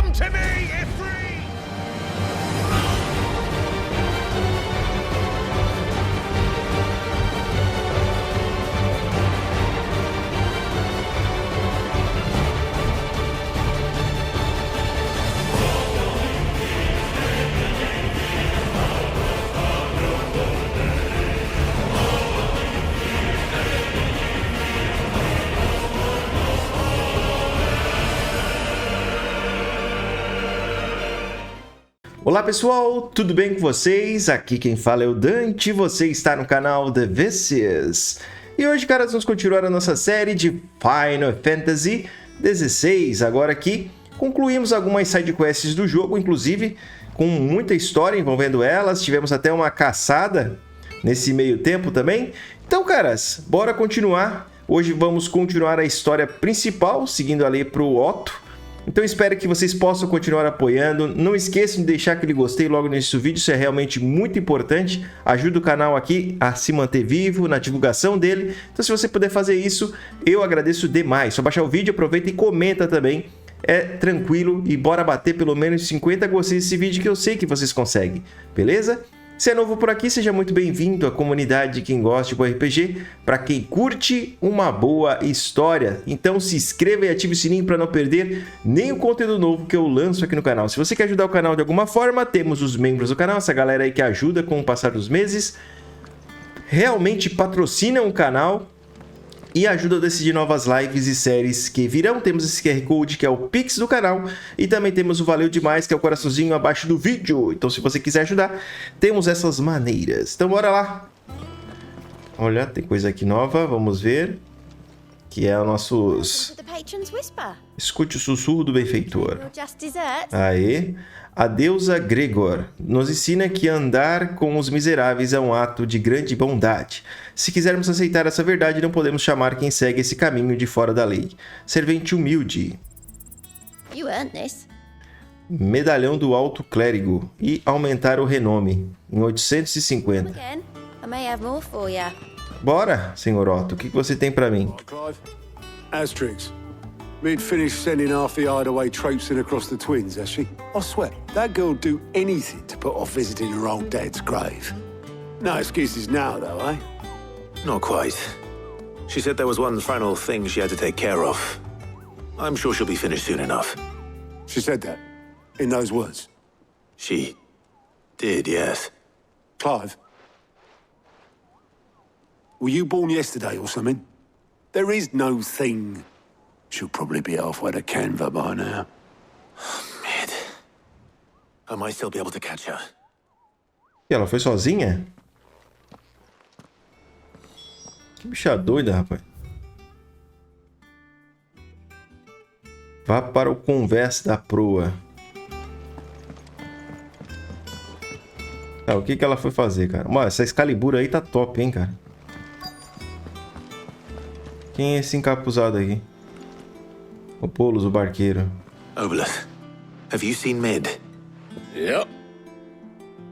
Come to me, Ifrit! Olá pessoal, tudo bem com vocês? Aqui quem fala é o Dante, você está no canal The Vicious. E hoje, caras, vamos continuar a nossa série de Final Fantasy XVI. Agora aqui, concluímos algumas sidequests do jogo, inclusive com muita história envolvendo elas. Tivemos até uma caçada nesse meio tempo também. Então, caras, bora continuar. Hoje vamos continuar a história principal, seguindo ali para o Otto. Então espero que vocês possam continuar apoiando. Não esqueçam de deixar aquele gostei logo nesse vídeo, isso é realmente muito importante. Ajuda o canal aqui a se manter vivo na divulgação dele. Então se você puder fazer isso, eu agradeço demais. Só baixar o vídeo, aproveita e comenta também. É tranquilo e bora bater pelo menos 50 gostei desse vídeo que eu sei que vocês conseguem. Beleza? Se é novo por aqui, seja muito bem-vindo à comunidade de quem gosta de bom RPG, para quem curte uma boa história. Então se inscreva e ative o sininho para não perder nenhum conteúdo novo que eu lanço aqui no canal. Se você quer ajudar o canal de alguma forma, temos os membros do canal, essa galera aí que ajuda com o passar dos meses, realmente patrocinam o canal e ajuda a decidir novas lives e séries que virão. Temos esse QR Code que é o Pix do canal e também temos o Valeu Demais, que é o coraçãozinho abaixo do vídeo. Então se você quiser ajudar, temos essas maneiras. Então bora lá. Olha, tem coisa aqui nova, vamos ver. Que é o nosso... Escute o sussurro do benfeitor. Aê. A deusa Gregor nos ensina que andar com os miseráveis é um ato de grande bondade. Se quisermos aceitar essa verdade, não podemos chamar quem segue esse caminho de fora da lei. Servente humilde. Medalhão do Alto Clérigo e aumentar o renome em 850. Bora, senhor Otto, o que você tem pra mim? Clive, Asterix. We'd finished sending half the hideaway traipsing across the twins, has she? I swear, that girl'd do anything to put off visiting her old dad's grave. No excuses now, though, eh? Not quite. She said there was one final thing she had to take care of. I'm sure she'll be finished soon enough. She said that, in those words. She did, yes. Clive, were you born yesterday or something? There is no thing. She'll probably be halfway to Canva by now. Mid. I might still be able to catch her. E ela foi sozinha? Que bicha doida, rapaz. Vá para o converse da proa. Tá, o que ela foi fazer, cara? Mano, essa Excalibur aí tá top, hein, cara. Quem é esse encapuzado aqui? O Polos, o barqueiro. Obeleth, have you seen Mid? Yep.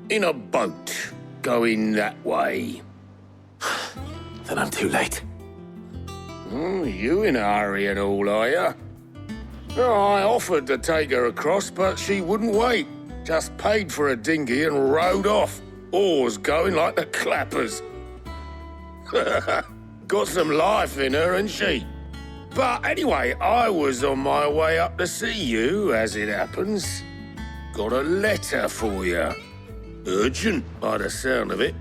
In a boat, going that way. Then I'm too late. You in a hurry and all, are ya? I offered to take her across, but she wouldn't wait. Just paid for a dinghy and rowed off. Oars going like the clappers. Got some life in her, ain't she? But anyway, I was on my way up to see you, as it happens. Got a letter for you. Urgent, by the sound of it.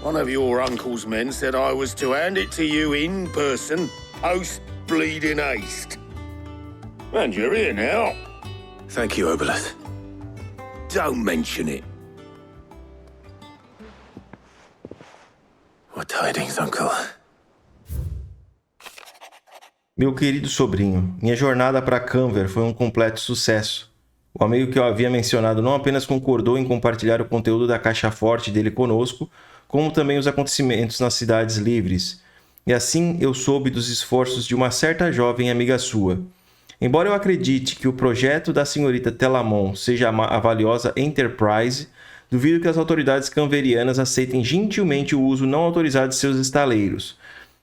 One of your uncle's men said I was to hand it to you in person, post bleeding haste. And you're here now. Thank you, Obeleth. Don't mention it. What tidings, uncle? Meu querido sobrinho, minha jornada para Canver foi um completo sucesso. O amigo que eu havia mencionado não apenas concordou em compartilhar o conteúdo da caixa forte dele conosco, como também os acontecimentos nas cidades livres. E assim eu soube dos esforços de uma certa jovem amiga sua. Embora eu acredite que o projeto da senhorita Telamon seja a valiosa Enterprise, duvido que as autoridades canverianas aceitem gentilmente o uso não autorizado de seus estaleiros.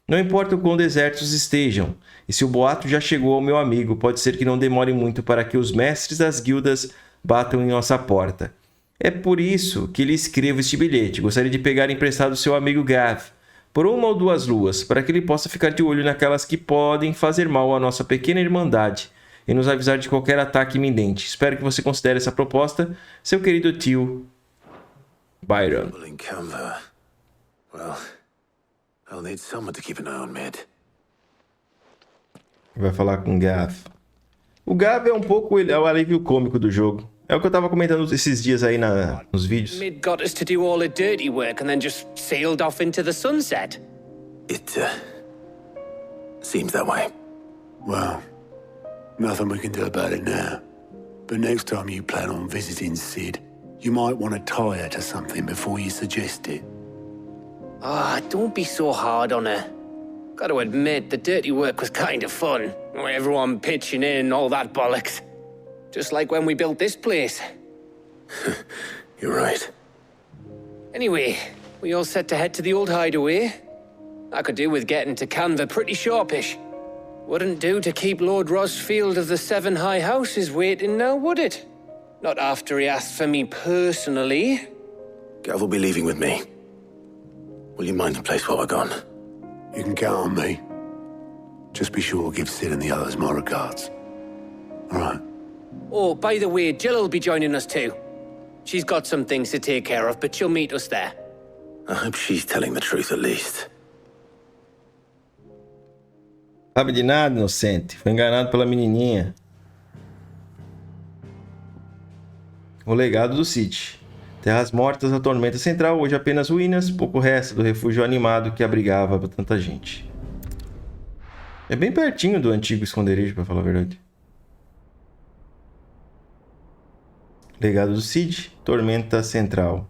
Não importa o quão desertos estejam, e se o boato já chegou ao meu amigo, pode ser que não demore muito para que os mestres das guildas batam em nossa porta. É por isso que lhe escrevo este bilhete. Gostaria de pegar emprestado seu amigo Gav, por 1 ou 2 luas, para que ele possa ficar de olho naquelas que podem fazer mal à nossa pequena irmandade e nos avisar de qualquer ataque iminente. Espero que você considere essa proposta, seu querido tio Byron. In Canva. Well, I'll need someone to keep an eye on Mid. Vai falar com o Gav. O Gav é um pouco o alívio cômico do jogo. É o que eu tava comentando esses dias aí nos vídeos. Mid got us to do all the dirty work and then just sailed off into the sunset. It, seems that way. Well, nothing we can do about it now. But next time you plan on visiting Sid, you might want to tie her to something before you suggest it. Ah, don't be so hard on her. Got to admit, the dirty work was kind of fun. Everyone pitching in, all that bollocks. Just like when we built this place. You're right. Anyway, we all set to head to the old hideaway. I could do with getting to Canva pretty sharpish. Wouldn't do to keep Lord Rosfield of the Seven High Houses waiting now, would it? Not after he asked for me personally. Gav will be leaving with me. Will you mind the place while we're gone? You can count on me. Just be sure to give Sid and the others my regards. All right. Oh, by the way, Jill will be joining us too. She's got some things to take care of, but she'll meet us there. I hope she's telling the truth at least. Sabe de nada, inocente. Foi enganado pela menininha. O legado do Cid. Terras mortas da tormenta central, hoje apenas ruínas, pouco resta do refúgio animado que abrigava tanta gente. É bem pertinho do antigo esconderijo, pra falar a verdade. Legado do Cid, tormenta central.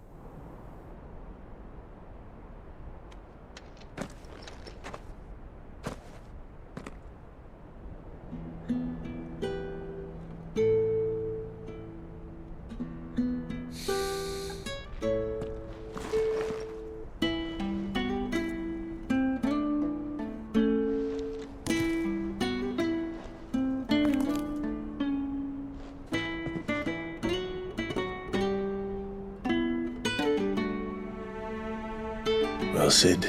Well, Sid,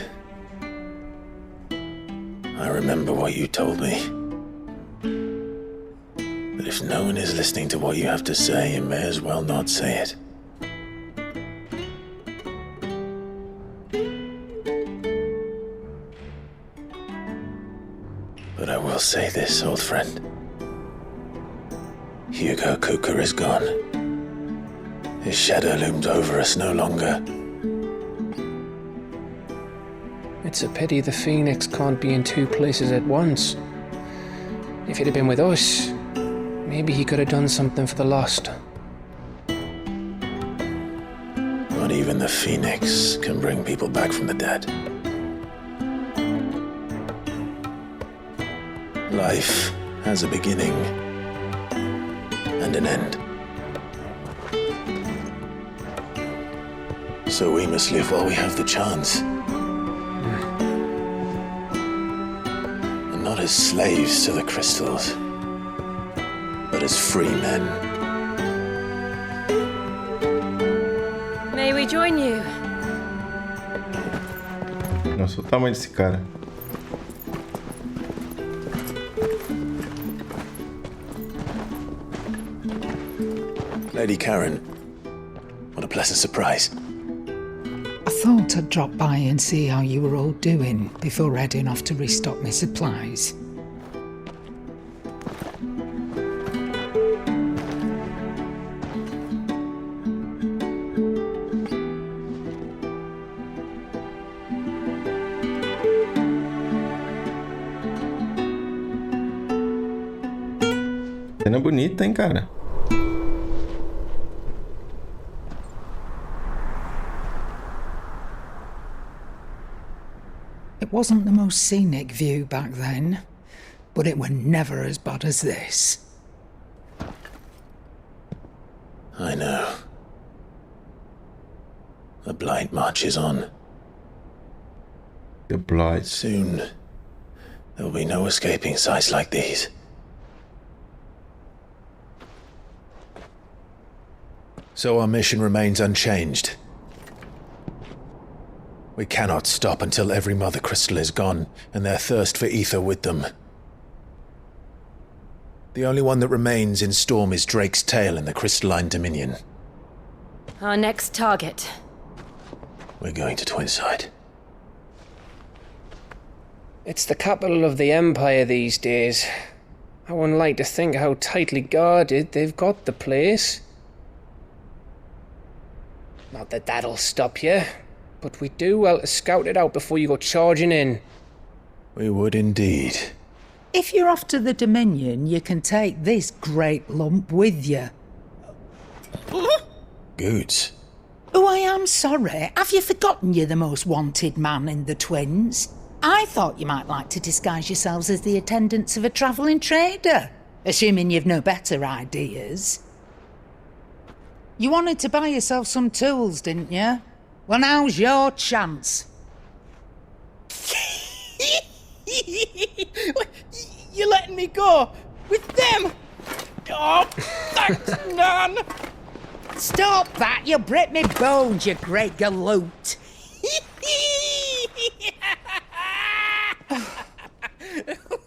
I remember what you told me. That if no one is listening to what you have to say, you may as well not say it. But I will say this, old friend. Hugo Kuka is gone. His shadow looms over us no longer. It's a pity the Phoenix can't be in 2 places at once. If he'd have been with us, maybe he could have done something for the lost. Not even the Phoenix can bring people back from the dead. Life has a beginning and an end. So we must live while we have the chance. And not as slaves to the crystals, but as free men. May we join you? Nossa, o tamanho desse cara. Lady Karen, what a pleasant surprise. I thought I'd drop by and see how you were all doing before heading off to restock my supplies. Cena bonita, hein, cara? It wasn't the most scenic view back then, but it were never as bad as this. I know. The blight marches on. The Blight. Soon, There'll be no escaping sights like these. So our mission remains unchanged. We cannot stop until every Mother Crystal is gone, and their thirst for ether with them. The only one that remains in Storm is Drake's Tail in the Crystalline Dominion. Our next target. We're going to Twinside. It's the capital of the Empire these days. I wouldn't like to think how tightly guarded they've got the place. Not that that'll stop you, but we'd do well to scout it out before you go charging in. We would indeed. If you're off to the Dominion, you can take this great lump with you. Goods. Oh, I am sorry. Have you forgotten you're the most wanted man in the Twins? I thought you might like to disguise yourselves as the attendants of a travelling trader, assuming you've no better ideas. You wanted to buy yourself some tools, didn't you? Well, now's your chance. You're letting me go with them? Oh, thanks, Nan. Stop that! You'll break me bones, you great galoot.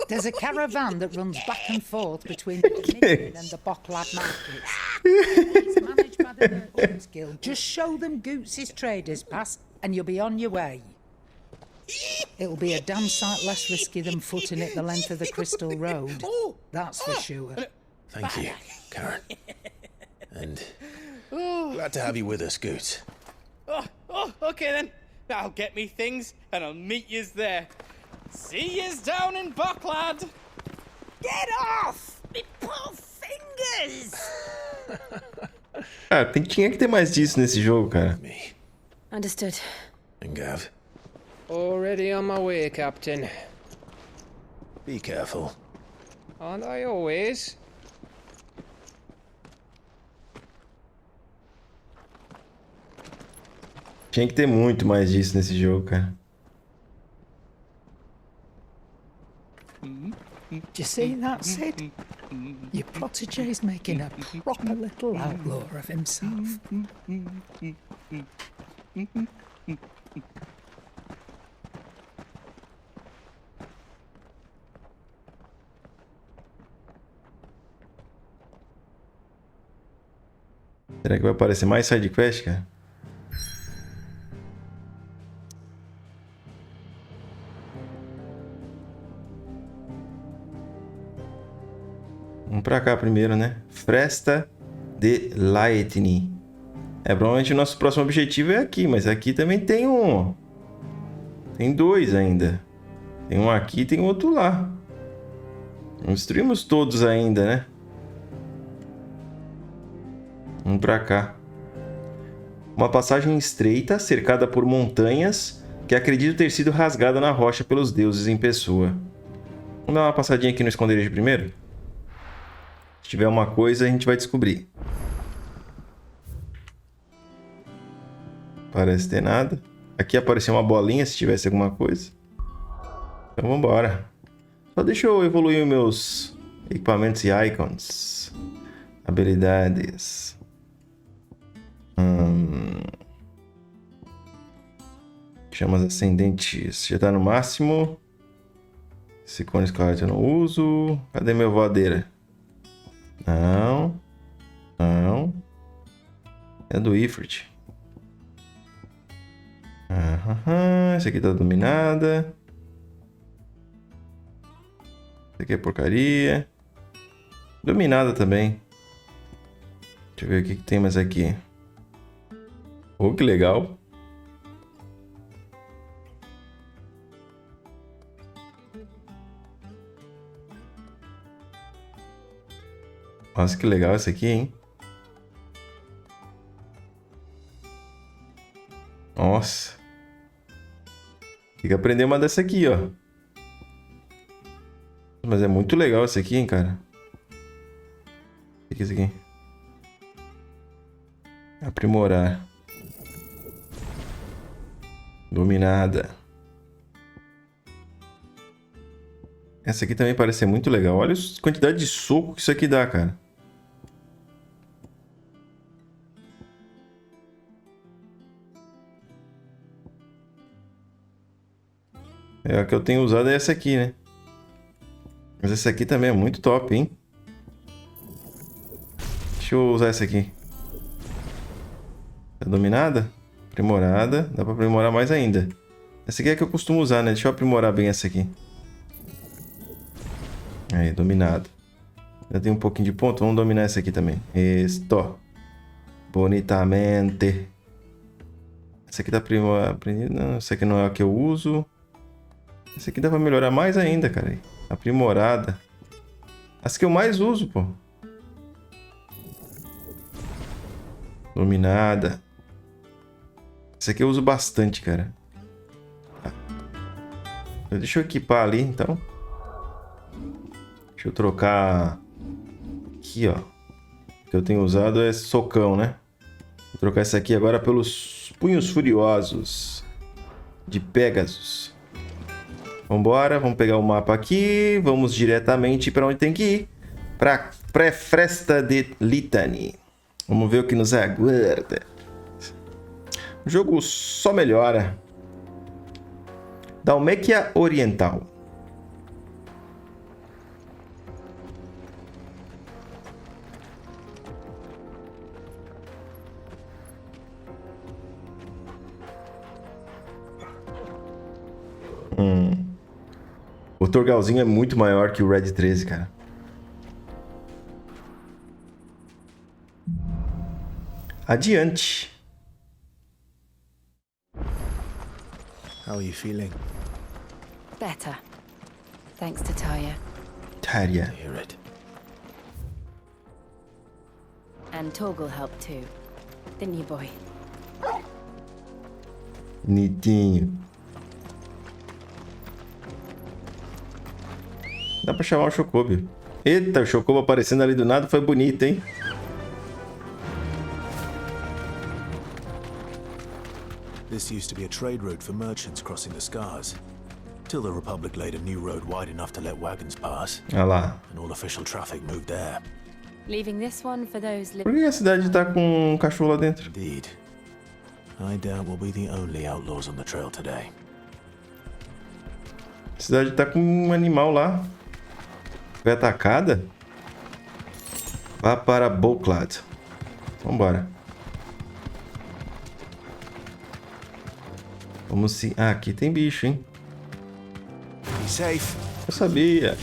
There's a caravan that runs back and forth between the Dominion and the Bocklad markets. It's managed by the Merchants Guild. Just show them Goots' traders pass and you'll be on your way. It'll be a damn sight less risky than footing it the length of the Crystal Road. That's for sure. Thank you, Karen. And glad to have you with us, Goots. Oh, okay then. I'll get me things and I'll meet yous there. See yous down in Bocklad. Get off! Me poor fingers! Ah, tinha que ter mais disso nesse jogo, cara. Me Understood. and Gav. Already on my way, Captain. Be careful. Aren't I always? Tinha que ter muito mais disso nesse jogo, cara. Do you see that, Sid? Your protégé's making a proper little outlaw of himself. Será que vai aparecer mais sidequest, cara? Vamos pra cá primeiro, né? Fresta de Lightning. Provavelmente o nosso próximo objetivo é aqui, mas aqui também tem um... Tem dois ainda. Tem um aqui e tem outro lá. Não destruímos todos ainda, né? Vamos pra cá. Uma passagem estreita, cercada por montanhas, que acredito ter sido rasgada na rocha pelos deuses em pessoa. Vamos dar uma passadinha aqui no esconderijo primeiro? Se tiver uma coisa, a gente vai descobrir. Parece ter nada. Aqui apareceu uma bolinha, se tivesse alguma coisa. Então vamos embora. Só deixa eu evoluir os meus equipamentos e icons. Habilidades. Chamas ascendentes. Já tá no máximo. Esse cone escarlate eu não uso. Cadê meu voadeira? Não. Não. É do Ifrit. Essa aqui tá dominada. Essa aqui é porcaria. Dominada também. Deixa eu ver o que tem mais aqui. Oh, que legal. Nossa, que legal esse aqui, hein? Nossa. Tem que aprender uma dessa aqui, ó. Mas é muito legal esse aqui, hein, cara. O que é isso aqui? Aprimorar. Essa aqui também parece ser muito legal. Olha a quantidade de soco que isso aqui dá, cara. A que eu tenho usado é essa aqui, né? Mas essa aqui também é muito top, hein? Deixa eu usar essa aqui. Tá dominada? Aprimorada. Dá pra aprimorar mais ainda. Essa aqui é a que eu costumo usar, né? Deixa eu aprimorar bem essa aqui. Aí, dominado. Já tem um pouquinho de ponto. Vamos dominar essa aqui também. Esto. Bonitamente. Essa aqui tá aprimorada. Não, essa aqui não é a que eu uso. Essa aqui dá pra melhorar mais ainda, cara. Aprimorada. As que eu mais uso, pô. Dominada. Essa aqui eu uso bastante, cara. Deixa eu equipar ali, então. Deixa eu trocar... Aqui, ó. O que eu tenho usado é socão, né? Vou trocar essa aqui agora pelos punhos furiosos. De Pegasus. Vambora, vamos pegar o mapa aqui. Vamos diretamente para onde tem que ir. Para pré-fresta de Litany. Vamos ver o que nos aguarda. O jogo só melhora. Dalméquia Oriental. O Torgalzinho é muito maior que o Red 13, cara. Adiante. How are you feeling? Better. Thanks to Tarja. Tarja. Hear it. And Torgal helped too. Didn't you, boy? Bonitinho. Dá pra chamar o Chocobo. Eita, o Chocobo aparecendo ali do nada foi bonito, hein? This used to be a trade route for merchants crossing the Scars. Till the Republic laid a new road wide enough to let wagons pass. Olha lá. And all official traffic moved there. Leaving this one for those Por que a cidade tá com um cachorro lá dentro? Indeed. I doubt we'll be the only outlaws on the trail today. A cidade tá com um animal lá. Foi atacada? Vá para Boklad. Vambora. Vamos sim. Ah, aqui tem bicho, hein? Be safe. Eu sabia.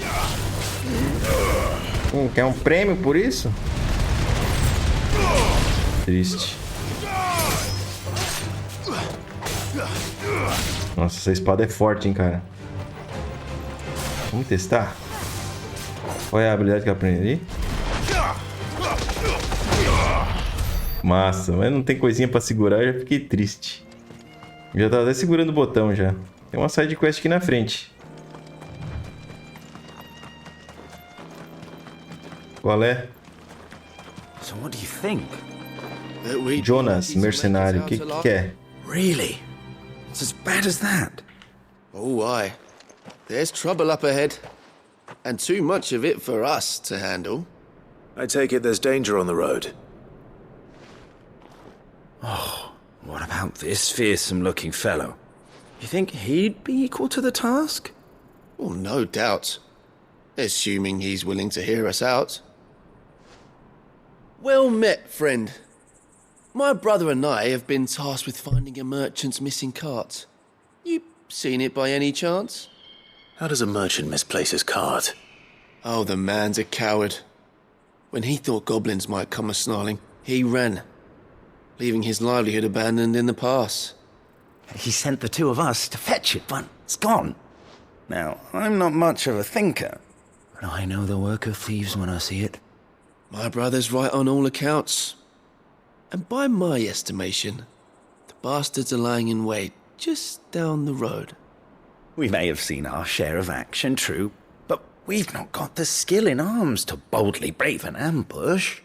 Quer um prêmio por isso? Triste. Nossa, essa espada é forte, hein, cara. Vamos testar? Qual é a habilidade que eu aprendi ali? Massa, mas não tem coisinha pra segurar, eu já fiquei triste. Já tava até segurando o botão já. Tem uma side quest aqui na frente. Qual é? So what do you think? Jonas, mercenário, o que quer? Really? It's as bad as that? Oh, aye. There's trouble up ahead. And too much of it for us to handle. I take it there's danger on the road. What about this fearsome-looking fellow? You think he'd be equal to the task? Well, no doubt. Assuming he's willing to hear us out. Well met, friend. My brother and I have been tasked with finding a merchant's missing cart. You seen it by any chance? How does a merchant misplace his cart? Oh, the man's a coward. When he thought goblins might come a-snarling, he ran, leaving his livelihood abandoned in the pass. He sent the two of us to fetch it, but it's gone. Now, I'm not much of a thinker, but I know the work of thieves when I see it. My brother's right on all accounts. And by my estimation, the bastards are lying in wait just down the road. We may have seen our share of action, true, but we've not got the skill in arms to boldly brave an ambush.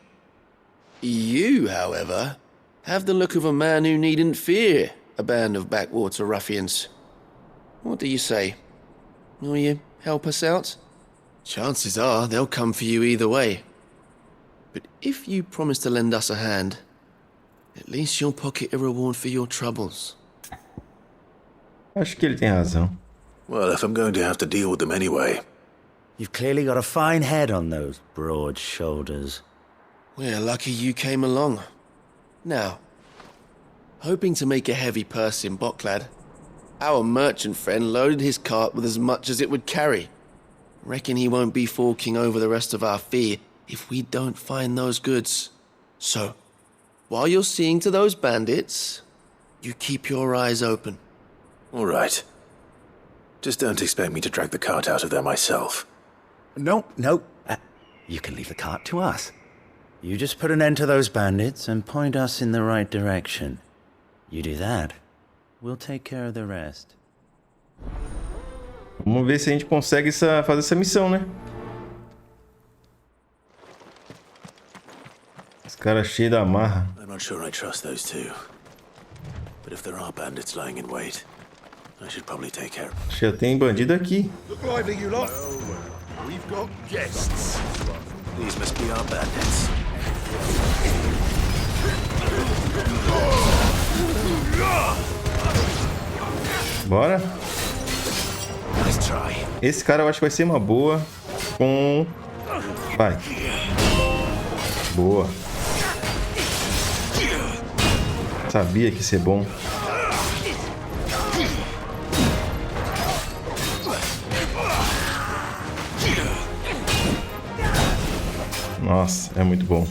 You, however, have the look of a man who needn't fear a band of backwater ruffians. What do you say? Will you help us out? Chances are they'll come for you either way. But if you promise to lend us a hand, at least you'll pocket a reward for your troubles. Acho que ele tem razão. Well, if I'm going to have to deal with them anyway. You've clearly got a fine head on those broad shoulders. We're lucky you came along. Now, hoping to make a heavy purse in Boklad, our merchant friend loaded his cart with as much as it would carry. Reckon he won't be forking over the rest of our fee if we don't find those goods. So, while you're seeing to those bandits, you keep your eyes open. All right. Just don't expect me to drag the cart out of there myself. No. You can leave the cart to us. You just put an end to those bandits and point us in the right direction. You do that, we'll take care of the rest. Vamos ver se a gente consegue fazer essa missão, né? Os caras cheios da marra. I'm not sure I trust those two. But if there are bandits lying in wait, I should probably take care. Já tem bandido aqui. Look lively, you lot. We've got guests. These must be our bandits. Bora. Nice try. Esse cara eu acho que vai ser uma boa com... Vai. Boa. Sabia que ia ser bom. Nossa, é muito bom.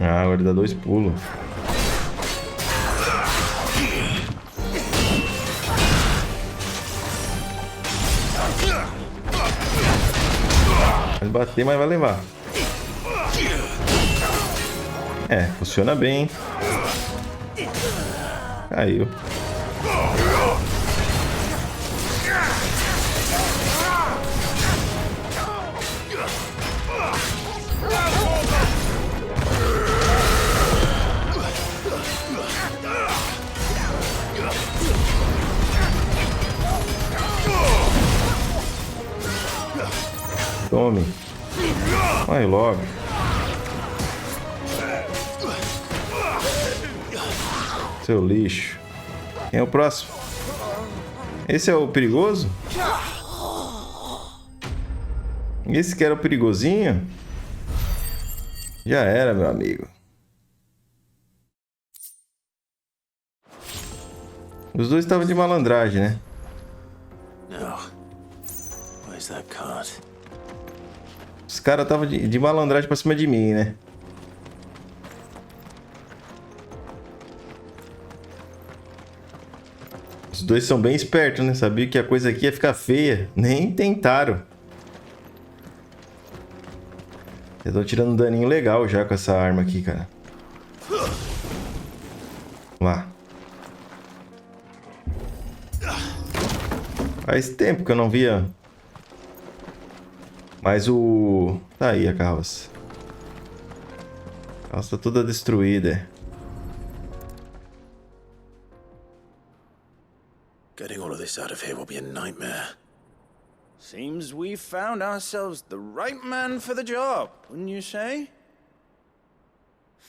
Ah, agora ele dá 2 pulos. Vai bater, mas vai levar. É, funciona bem. Caiu. Tome. Vai logo. Seu lixo. Quem é o próximo? Esse é o perigoso? Esse que era o perigosinho? Já era, meu amigo. Os dois estavam de malandragem, né? No. Where's that cart? Os caras estavam de malandragem pra cima de mim, né? Os dois são bem espertos, né? Sabia que a coisa aqui ia ficar feia. Nem tentaram. Eu tô tirando um daninho legal já com essa arma aqui, cara. Vamos lá. Faz tempo que eu não via... Mas o... Tá aí a carroça. A carroça tá toda destruída. Getting all of this out of here will be a nightmare. Seems we've found ourselves the right man for the job, wouldn't you say?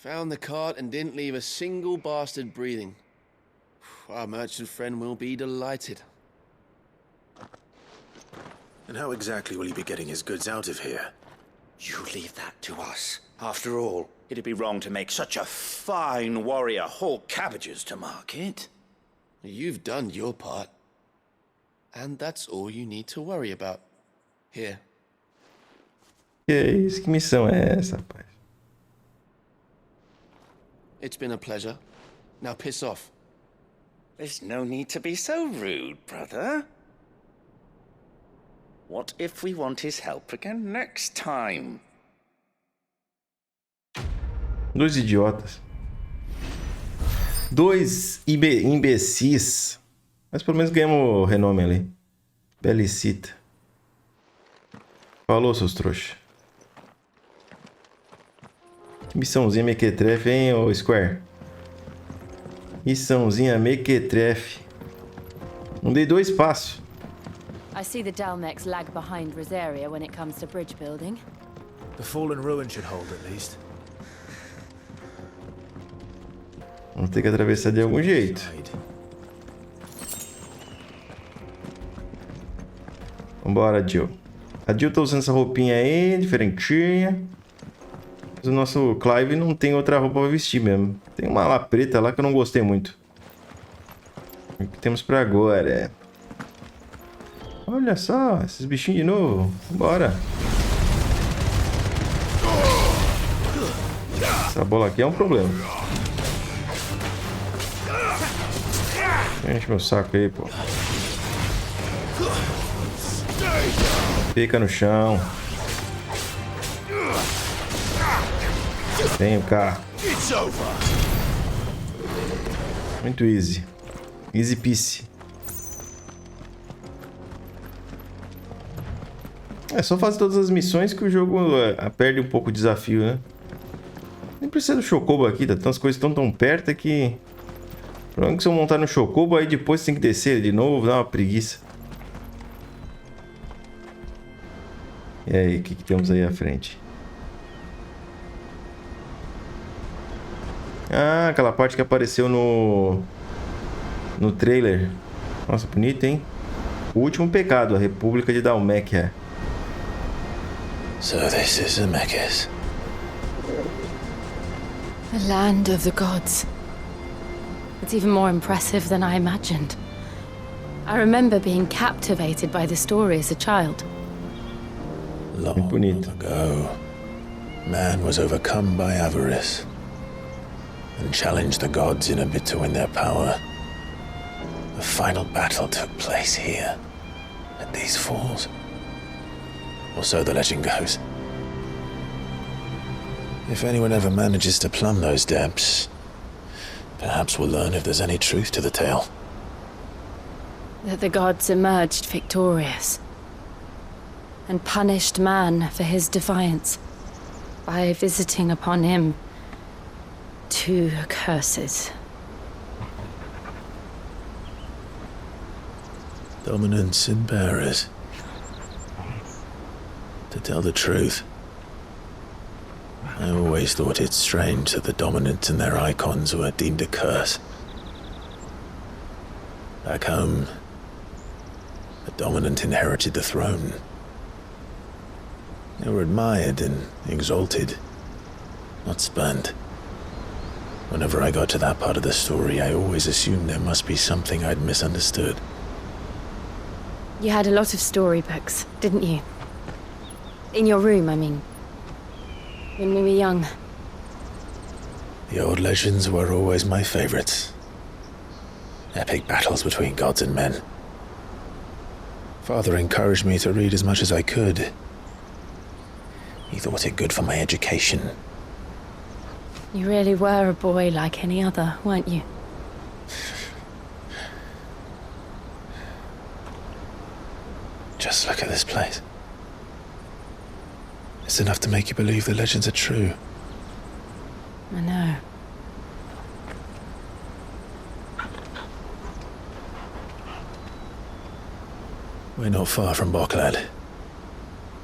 Found the cart and didn't leave a single bastard breathing. Our merchant friend will be delighted. And how exactly will he be getting his goods out of here? You leave that to us. After all, it'd be wrong to make such a fine warrior haul cabbages to market. You've done your part. And that's all you need to worry about. Here. Que isso? Que missão é essa, rapaz? It's been a pleasure. Now piss off. There's no need to be so rude, brother. What if we want his help again next time? Dois idiotas. Dois imbecis. Mas pelo menos ganhamos o renome ali. Belicita. Falou, seus trouxas. Que missãozinha mequetrefe, hein, ô Square? Missãozinha mequetrefe. Não dei 2 passos. I see the Dalmex lag behind Rosaria when it comes to bridge building. The fallen ruin should hold at least. Vamos ter que atravessar de algum jeito. Vambora, Jill. A Jill tá usando essa roupinha aí, diferentinha. Mas o nosso Clive não tem outra roupa pra vestir mesmo. Tem uma lá preta lá que eu não gostei muito. O que temos pra agora? Olha só, esses bichinhos de novo. Bora. Essa bola aqui é um problema. Enche meu saco aí, pô. Fica no chão. Vem o carro. Muito easy. Easy peasy. É só fazer todas as missões que o jogo perde um pouco o desafio, né? Nem precisa do Chocobo aqui, tá? As coisas estão tão perto que... O problema é que se eu montar no Chocobo, aí depois tem que descer de novo, dá uma preguiça. E aí, o que temos aí à frente? Ah, aquela parte que apareceu no trailer. Nossa, bonito, hein? O último pecado, a República de Dalmekia. So this is Zemeckis. The land of the gods. It's even more impressive than I imagined. I remember being captivated by the story as a child. Long ago, man was overcome by avarice and challenged the gods in a bid to win their power. The final battle took place here, at these falls. Or so the legend goes. If anyone ever manages to plumb those depths, perhaps we'll learn if there's any truth to the tale. That the gods emerged victorious and punished man for his defiance by visiting upon him 2 curses. Dominants and bearers. To tell the truth, I always thought it strange that the dominant and their icons were deemed a curse. Back home, the dominant inherited the throne. They were admired and exalted, not spurned. Whenever I got to that part of the story, I always assumed there must be something I'd misunderstood. You had a lot of storybooks, didn't you? In your room, I mean. When we were young. The old legends were always my favorites. Epic battles between gods and men. Father encouraged me to read as much as I could. He thought it good for my education. You really were a boy like any other, weren't you? Just look at this place. It's enough to make you believe the legends are true. I know. We're not far from Boklad.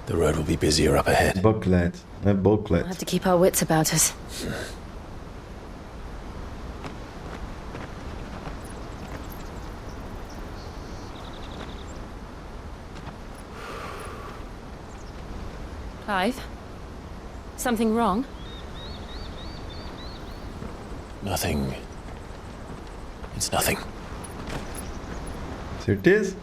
The road will be busier up ahead. Boklad. We'll have to keep our wits about us. Clive? Something wrong? Nothing. It's nothing. Certeza?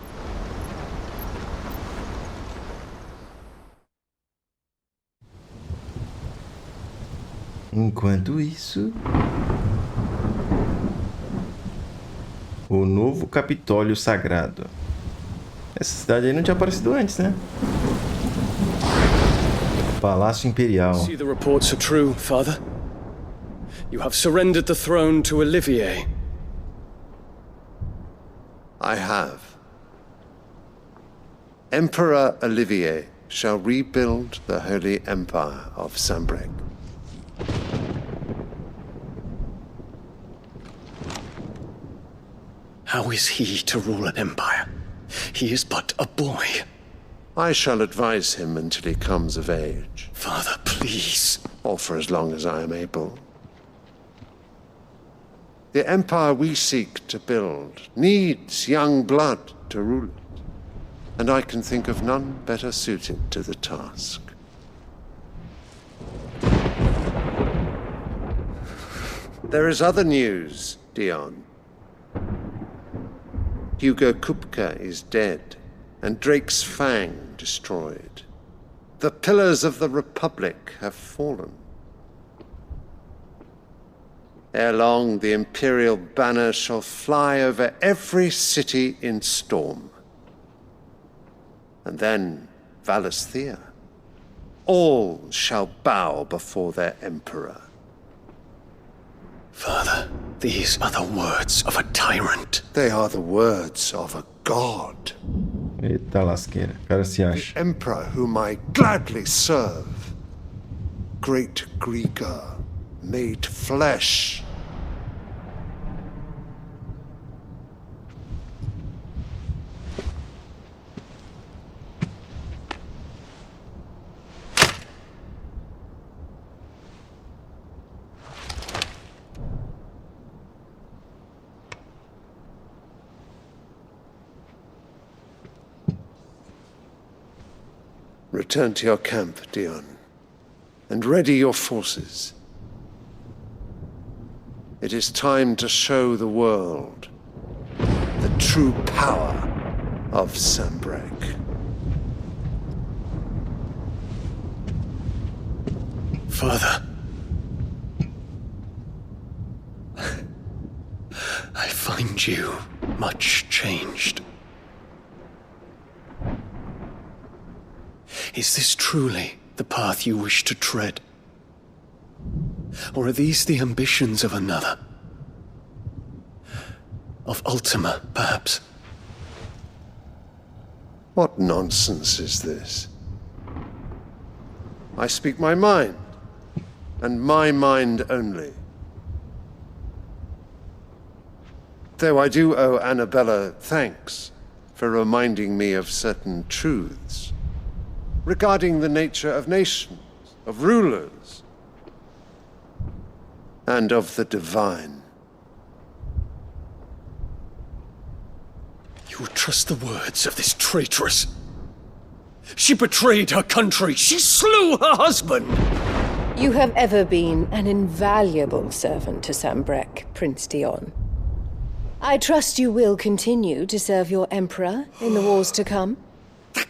Enquanto isso, o novo Capitólio Sagrado. Essa cidade aí não tinha aparecido antes, né? Palácio Imperial. See the reports are true, Father. You have surrendered the throne to Olivier. I have. Emperor Olivier shall rebuild the Holy Empire of Sanbreque. How is he to rule an empire? He is but a boy. I shall advise him until he comes of age. Father, please. Or for as long as I am able. The empire we seek to build needs young blood to rule it, and I can think of none better suited to the task. There is other news, Dion. Hugo Kupka is dead, and Drake's Fang destroyed. The pillars of the Republic have fallen. Ere long, the Imperial banner shall fly over every city in Storm. And then Valisthea. All shall bow before their Emperor. Father, these are the words of a tyrant. They are the words of a god. Eita lasqueira, o cara se acha. The Emperor whom I gladly serve. Great Greeker, made flesh. Return to your camp, Dion, and ready your forces. It is time to show the world the true power of Sanbreque. Father. I find you much changed. Is this truly the path you wish to tread? Or are these the ambitions of another? Of Ultima, perhaps? What nonsense is this? I speak my mind, and my mind only. Though I do owe Annabella thanks for reminding me of certain truths regarding the nature of nations, of rulers, and of the divine. You would trust the words of this traitress? She betrayed her country! She slew her husband! You have ever been an invaluable servant to Sanbreque, Prince Dion. I trust you will continue to serve your Emperor in the wars to come.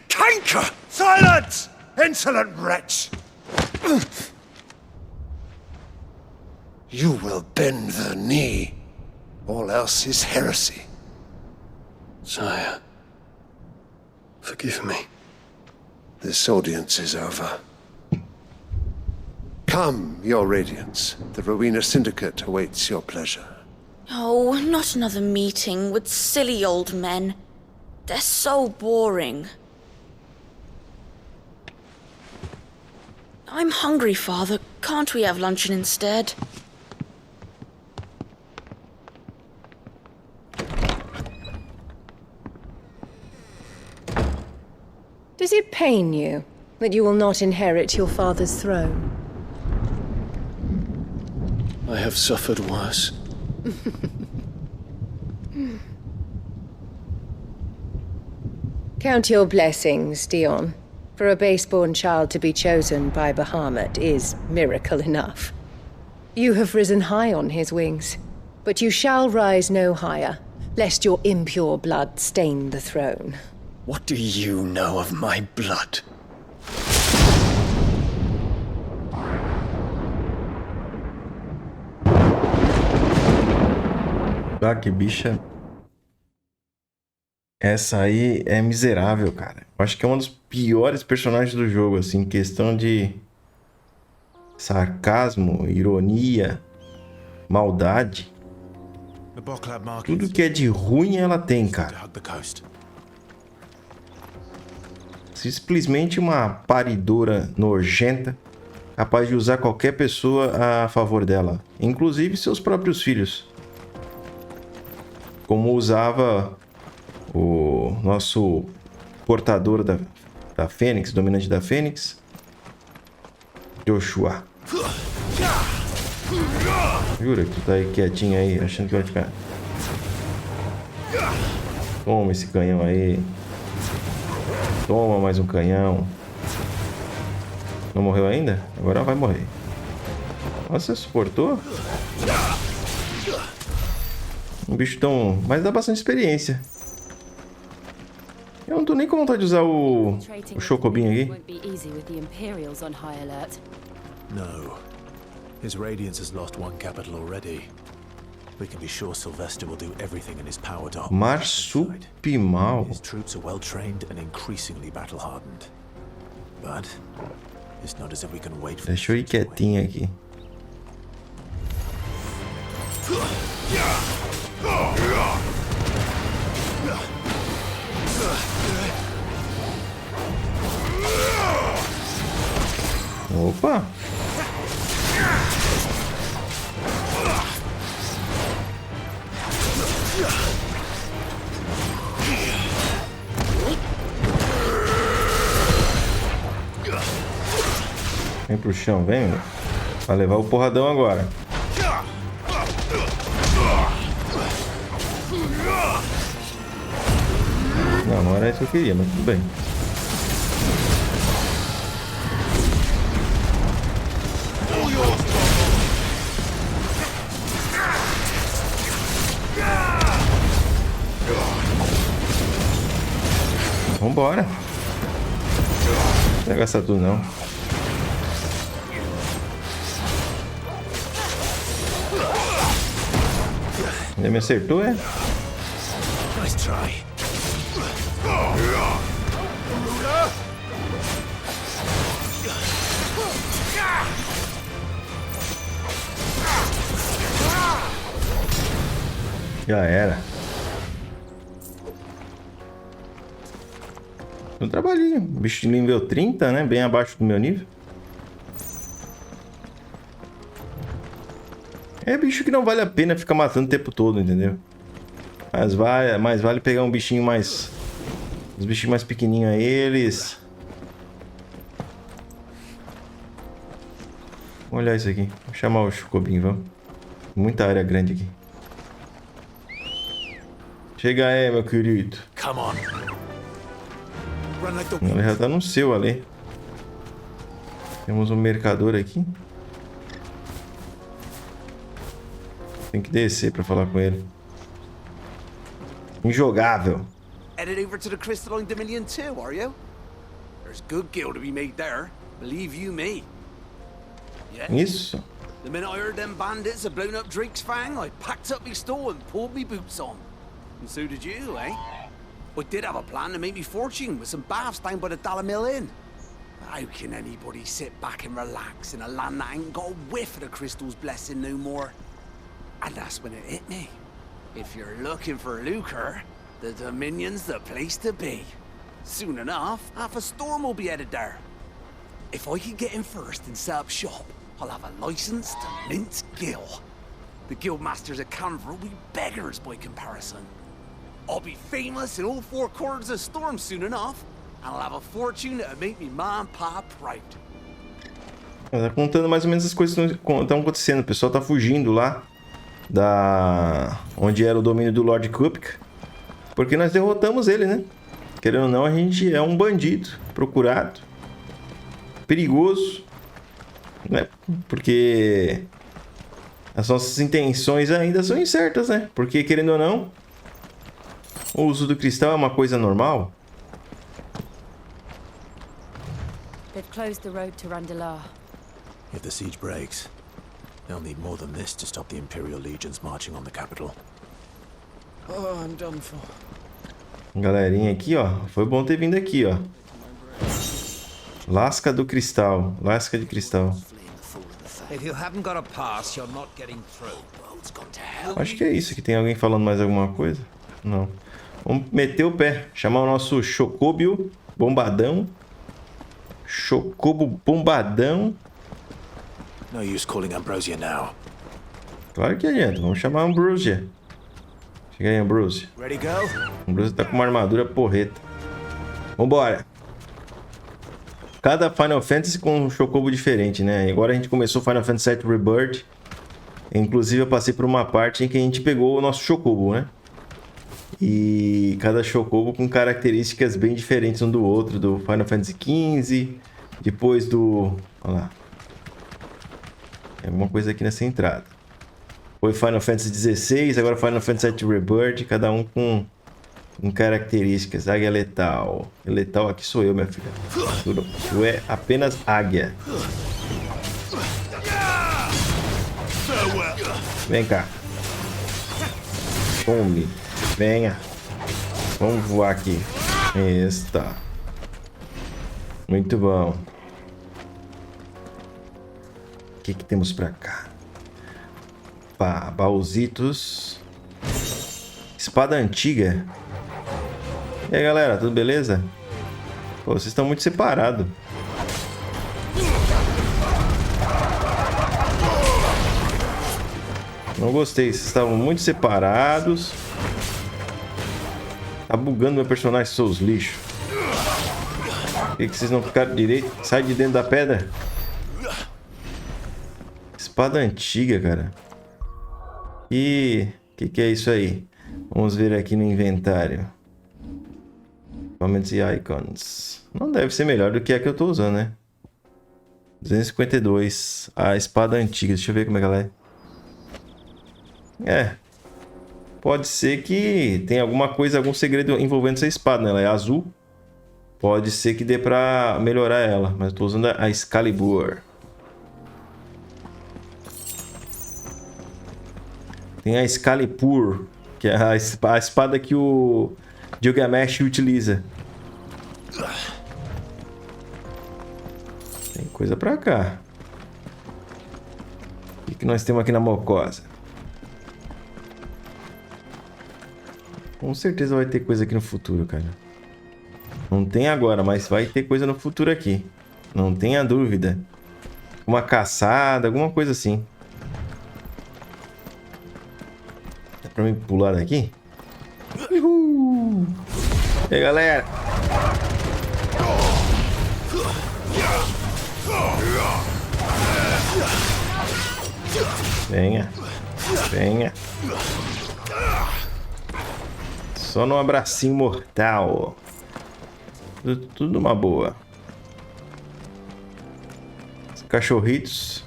Canker! Silence! Insolent wretch! You will bend the knee. All else is heresy. Sire, forgive me. This audience is over. Come, Your Radiance. The Rowena Syndicate awaits your pleasure. Oh, not another meeting with silly old men. They're so boring. I'm hungry, Father. Can't we have luncheon instead? Does it pain you that you will not inherit your father's throne? I have suffered worse. Count your blessings, Dion. For a base-born child to be chosen by Bahamut is miracle enough. You have risen high on his wings, but you shall rise no higher, lest your impure blood stain the throne. What do you know of my blood? Ah, que bicha. Essa aí é miserável, cara. Eu acho que é um dos piores personagens do jogo, assim, questão de sarcasmo, ironia, maldade. Tudo que é de ruim ela tem, cara. Simplesmente uma paridora nojenta, capaz de usar qualquer pessoa a favor dela, inclusive seus próprios filhos. como usava o nosso portador da Fênix, dominante da Fênix, Joshua. Jura que tu tá aí quietinho aí, achando que vai ficar... Toma esse canhão aí. Toma mais um canhão. Não morreu ainda? Agora vai morrer. Nossa, suportou? Um bicho tão... Mas dá bastante experiência. Eu não tô nem com vontade de usar o Chocobinho aqui. No. His Radiance has lost one capital already. We can be sure Sylvester will do everything in his power to hold Marsupimal. His troops are well trained and increasingly battle hardened. But it's not as if we can wait for... Deixa eu ir quietinho aqui. Opa! Vem pro chão, vem, meu. Vai levar o porradão agora. Não era isso que eu queria, mas tudo bem. Vambora. Não vai gastar tudo não. Ele me acertou, é? Nice try. Já era. Um trabalhinho. Bicho de nível 30, né? Bem abaixo do meu nível. É bicho que não vale a pena ficar matando o tempo todo, entendeu? Mas vale pegar um bichinho mais... Os bichinhos mais pequenininhos aí, eles... Vamos olhar isso aqui. Vou chamar o Chocobinho, vamos. Muita área grande aqui. Chega aí, meu querido. Come on. Ele já tá no seu ali. Temos um mercador aqui. Tem que descer pra falar com ele. Injogável. Headed over to the Crystalline Dominion too, are you? There's good gil to be made there. Believe you me. Yeah. Isso. The minute I heard them bandits had blown up Drake's Fang, I packed up my store and pulled me boots on. And so did you, eh? I did have a plan to make me fortune with some baths down by the Dallamil Inn. How can anybody sit back and relax in a land that ain't got a whiff of the crystal's blessing no more? And that's when it hit me. If you're looking for lucre, the Dominion's the place to be. Soon enough, half a storm will be headed there. If I can get in first and set up shop, I'll have a license to mint gil. The guildmasters at Canver will be beggars by comparison. I'll be famous in all four corners of Storm soon enough, and I'll have a fortune that'll make me ma and pa proud. Tá contando mais ou menos as coisas que estão acontecendo. O pessoal tá fugindo lá da onde era o domínio do Lord Kupka, porque nós derrotamos ele, né? Querendo ou não, a gente é um bandido procurado, perigoso, né? Porque as nossas intenções ainda são incertas, né? Porque querendo ou não, o uso do cristal é uma coisa normal. They've closed the road to Randalar. If the siege breaks, they'll need more than this to stop the Imperial legions marching on the capital. Oh, I'm done for. Galerinha aqui, ó. Foi bom ter vindo aqui, ó. Lasca do cristal. Lasca de cristal. If you haven't got a pass, you're not getting through. Acho que é isso. Que tem alguém falando mais alguma coisa? Não. Vamos meter o pé. Chamar o nosso Chocobio bombadão. Chocobo bombadão. No use calling Ambrosia now. Claro que adianta. Vamos chamar a Ambrosia. Chega aí, Ambrose. Ready go? Ambrose tá com uma armadura porreta. Vambora. Cada Final Fantasy com um chocobo diferente, né? Agora a gente começou Final Fantasy VII Rebirth. Inclusive eu passei por uma parte em que a gente pegou o nosso chocobo, né? E cada chocobo com características bem diferentes um do outro. Do Final Fantasy XV, depois do... Olha lá. Tem alguma coisa aqui nessa entrada. Foi Final Fantasy XVI, agora Final Fantasy VII Rebirth. Cada um com características. Águia letal. Letal aqui sou eu, minha filha. Tu é apenas águia. Vem cá. Tome. Venha. Vamos voar aqui. Esta. Muito bom. O que temos pra cá? Pá, baúzitos. Espada antiga. E aí, galera, tudo beleza? Pô, vocês estão muito separados. Não gostei, vocês estavam muito separados. Tá bugando meu personagem, seus lixos. Por que vocês não ficaram direito? Sai de dentro da pedra. Espada antiga, cara. E que é isso aí? Vamos ver aqui no inventário. Equipamentos e icons. Não deve ser melhor do que a que eu tô usando, né? 252. A espada antiga. Deixa eu ver como é que ela é. É. Pode ser que tenha alguma coisa, algum segredo envolvendo essa espada, né? Ela é azul. Pode ser que dê pra melhorar ela. Mas eu tô usando a Excalibur. Tem a Excalibur, que é a espada que o Gilgamesh utiliza. Tem coisa pra cá. O que nós temos aqui na mocosa? Com certeza vai ter coisa aqui no futuro, cara. Não tem agora, mas vai ter coisa no futuro aqui. Não tenha dúvida. Uma caçada, alguma coisa assim. Dá pra me pular daqui? Uhul! E aí, galera? Venha. Venha. Só no abracinho mortal. Tudo numa boa. Os cachorritos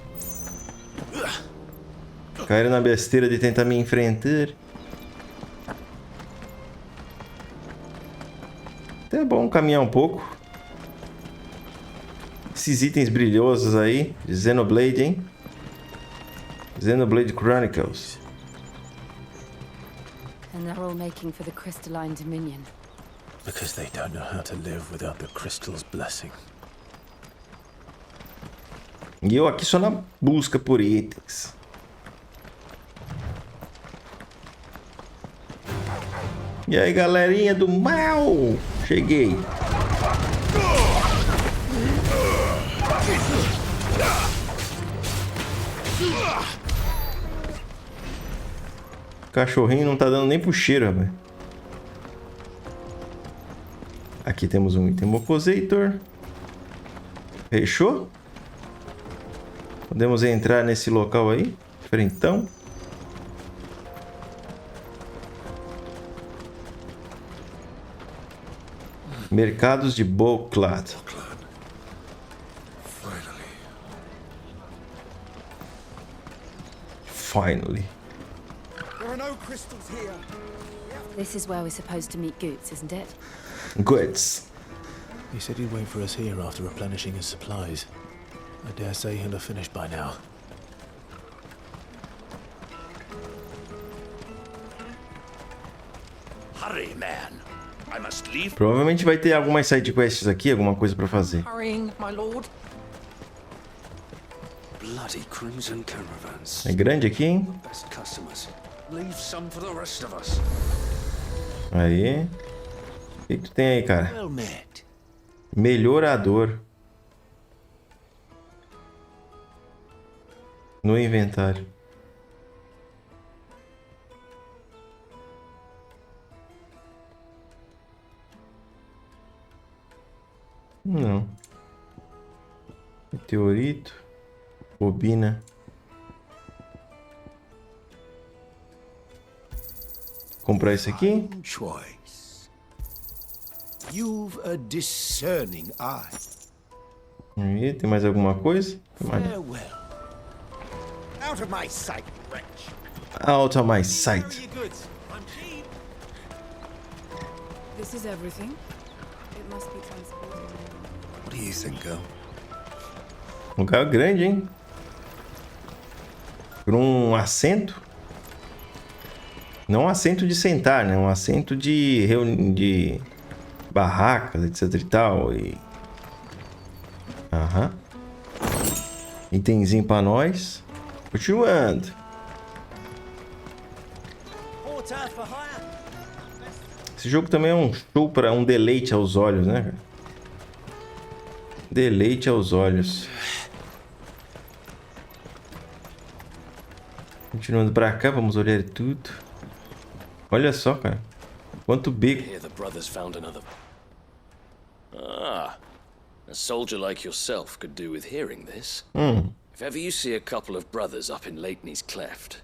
caíram na besteira de tentar me enfrentar. Até é bom caminhar um pouco. Esses itens brilhosos aí. Xenoblade, hein? Xenoblade Chronicles. And they're all making for the crystalline dominion. Because they don't know how to live without the crystal's blessing. E eu aqui só na busca por itens. E aí, galerinha do mal? Cheguei. Cachorrinho não tá dando nem pro cheiro, velho. Aqui temos um item Mocosator. Fechou? Podemos entrar nesse local aí. Frentão. Mercados de Boklad. Finally. There are no crystals here. This is where we're supposed to meet Goots, isn't it? Goods. He said he'd wait for us here after replenishing his supplies. I dare say he'll have finished by now. Hurry, man. I must leave. Provavelmente vai ter algumas side quests aqui, alguma coisa pra fazer. Hurrying, my lord. Bloody crimson caravans. É grande aqui, hein? Best customers. Leave some for the rest of us. Aí. O que tu tem aí, cara? Well met. Melhorador. No inventário. Não. Meteorito. Bobina. Comprar esse aqui. Choice. You've a discerning eye. E tem mais alguma coisa? Farewell. Out of my sight, wretch. Out of my sight. This is everything. It must be transported. What do you think, girl? Lugar grande, hein? Por um assento. Não um assento de sentar, né? Um assento de de barracas, etc e tal. E... Aham. Itemzinho pra nós. Continuando. Esse jogo também é um show para um deleite aos olhos, né, cara? Deleite aos olhos. Continuando pra cá, vamos olhar tudo. Olha só, cara. Quanto beco. Here the brothers found another. Ah, a soldier like yourself could do with hearing this. If ever you see a couple of brothers up in Lakeney's Cleft,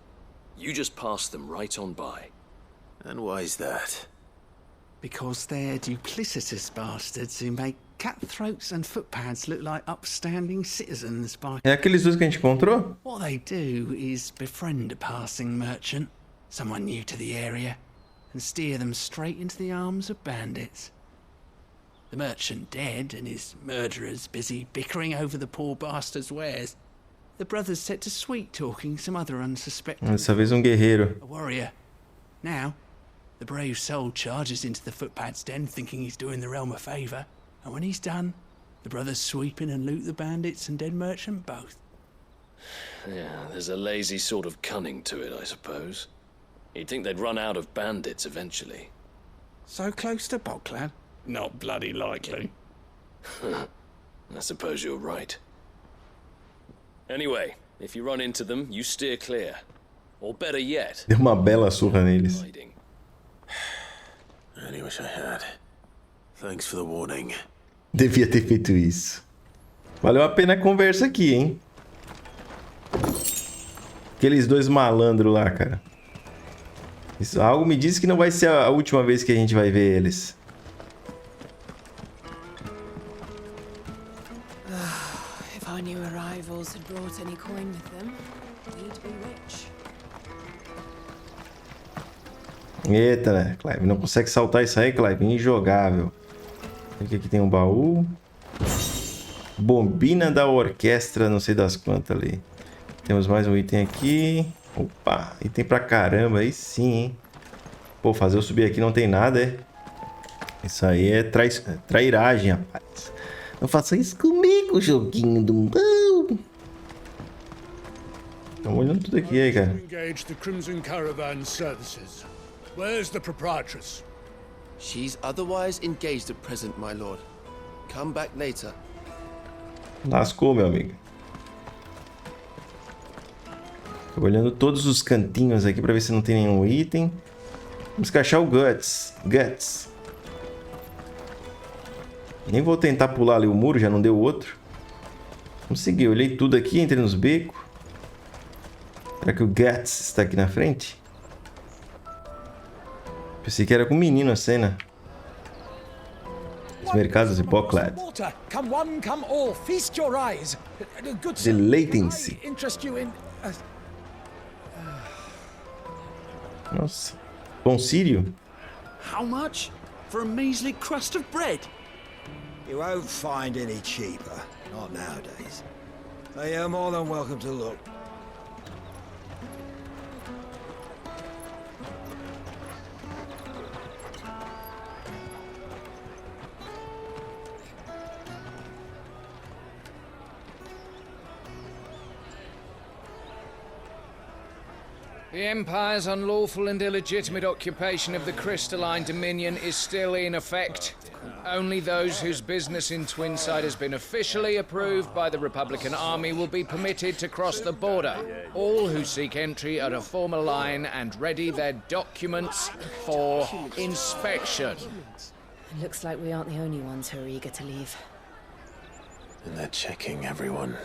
you just pass them right on by. And why's that? Because they're duplicitous bastards who make cutthroats and footpads look like upstanding citizens by... É aqueles dois que a gente encontrou? What they do is befriend a passing merchant, someone new to the area, and steer them straight into the arms of bandits. The merchant dead and his murderers busy bickering over the poor bastard's wares. The brothers set to sweet-talking some other unsuspecting... Dessa vez um guerreiro. A warrior. Now, the brave soul charges into the footpad's den thinking he's doing the realm a favour, and when he's done, the brothers sweep in and loot the bandits and dead merchant both. Yeah, there's a lazy sort of cunning to it, I suppose. You'd think they'd run out of bandits eventually. So close to Boklad? Not bloody likely. I suppose you're right. Anyway, if you run into them, you steer clear. Or better yet... Deu uma bela surra neles. I only wish I had. Thanks for the warning. Devia ter feito isso. Valeu a pena a conversa aqui, hein? Aqueles dois malandros lá, cara. Isso, algo me diz que não vai ser a última vez que a gente vai ver eles. If our new arrivals had brought any coin with them, we'd be rich. Eita, né, Clive? Não consegue saltar isso aí, Clive? Injogável. Aqui tem um baú. Bombina da orquestra, não sei das quantas ali. Temos mais um item aqui. Opa, item pra caramba, aí sim, hein? Pô, fazer eu subir aqui não tem nada, é? Isso aí é trairagem, rapaz. Não faça isso comigo, joguinho do... Estamos olhando tudo aqui, aí, cara. Engage the Crimson Caravan services. Where's the proprietress? She's otherwise engaged at present, my lord. Come back later. Lascou, meu amigo. Tô olhando todos os cantinhos aqui pra ver se não tem nenhum item. Vamos achar o Guts. Nem vou tentar pular ali o muro, já não deu outro. Vamos seguir, eu olhei tudo aqui, entrei nos becos. Será que o Guts está aqui na frente? Pensei que era com o menino a cena. Os mercados de Boklad. Come one, come all, feast your eyes. Deleitem-se. Interest you in... Nossa. Pão sírio? How much? For a measly crust of bread? You won't find any cheaper. Not nowadays. So you're more than welcome to look. The Empire's unlawful and illegitimate occupation of the Crystalline Dominion is still in effect. Only those whose business in Twinside has been officially approved by the Republican Army will be permitted to cross the border. All who seek entry are to form a line and ready their documents for inspection. Looks like we aren't the only ones who are eager to leave. And they're checking everyone.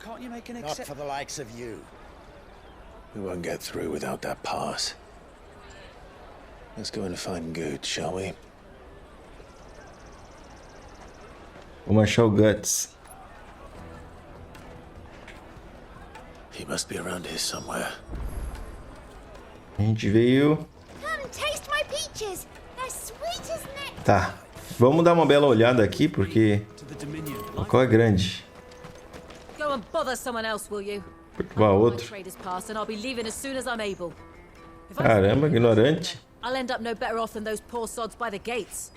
Can't you make an Not for the likes of you. We won't get through without that pass. Let's go and find Good, shall we? Vamos achar o Guts. He must be around here somewhere. A gente veio... Come taste my peaches. They're sweet as nectar. Tá. Vamos dar uma bela olhada aqui, porque... o local é grande. Go and bother someone else, will you? Perturbar outro. Traders pass and I'll be leaving as soon as I'm able. Caramba, ignorante. I'll end up no better off than those poor sods by the gates.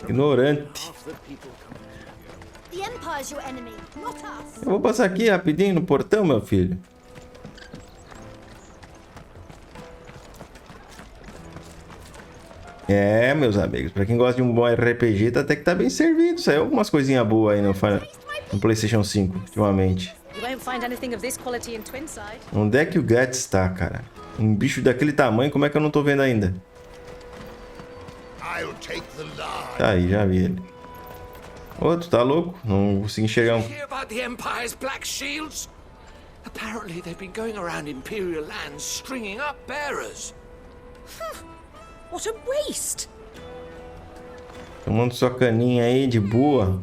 Ignorante. The Empire's your enemy, not us. Eu vou passar aqui rapidinho no portão, meu filho. É, meus amigos, pra quem gosta de um bom RPG, até que tá bem servido. Saiu algumas coisinhas boas aí no PlayStation 5, ultimamente. You won't find anything of this quality in Twinside. Onde é que o Guts tá, cara? Um bicho daquele tamanho, como é que eu não tô vendo ainda? Tá aí, já vi ele. Ô, tu tá louco? Não consegui enxergar um... Hear about the Empire's black shields? Apparently they've been going around Imperial lands stringing up bearers. What a waste! Tomando sua caninha aí, de boa.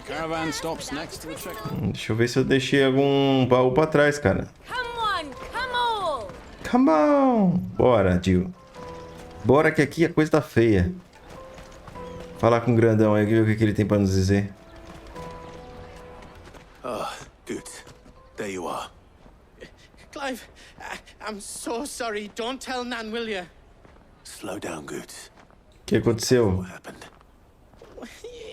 Caravan stops next to the checkpoint. Deixa eu ver se eu deixei algum baú pra trás, cara. Come on, come on! Come on! Bora, Jill. Bora que aqui a coisa tá feia. Falar com o grandão aí, ver o que ele tem pra nos dizer. Ah, good. There you are. Clive, I'm so sorry. Don't tell Nan, will you? Slow down, Good. O que aconteceu?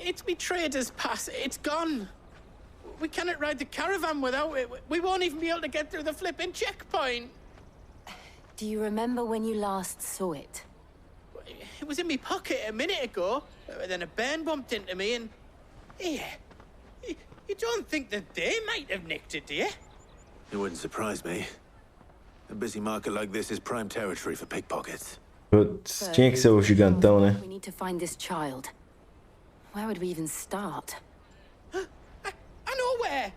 It's me trader's pass. It's gone. We cannot ride the caravan without it. We won't even be able to get through the flipping checkpoint. Do you remember when you last saw it? It was in my pocket a minute ago. Then a bairn bumped into me and... Yeah. You don't think that they might have nicked it, do you? It wouldn't surprise me. A busy market like this is prime territory for pickpockets. Putz, tinha que ser o gigantão, né? We need to find this child. Where would we even start? I know where!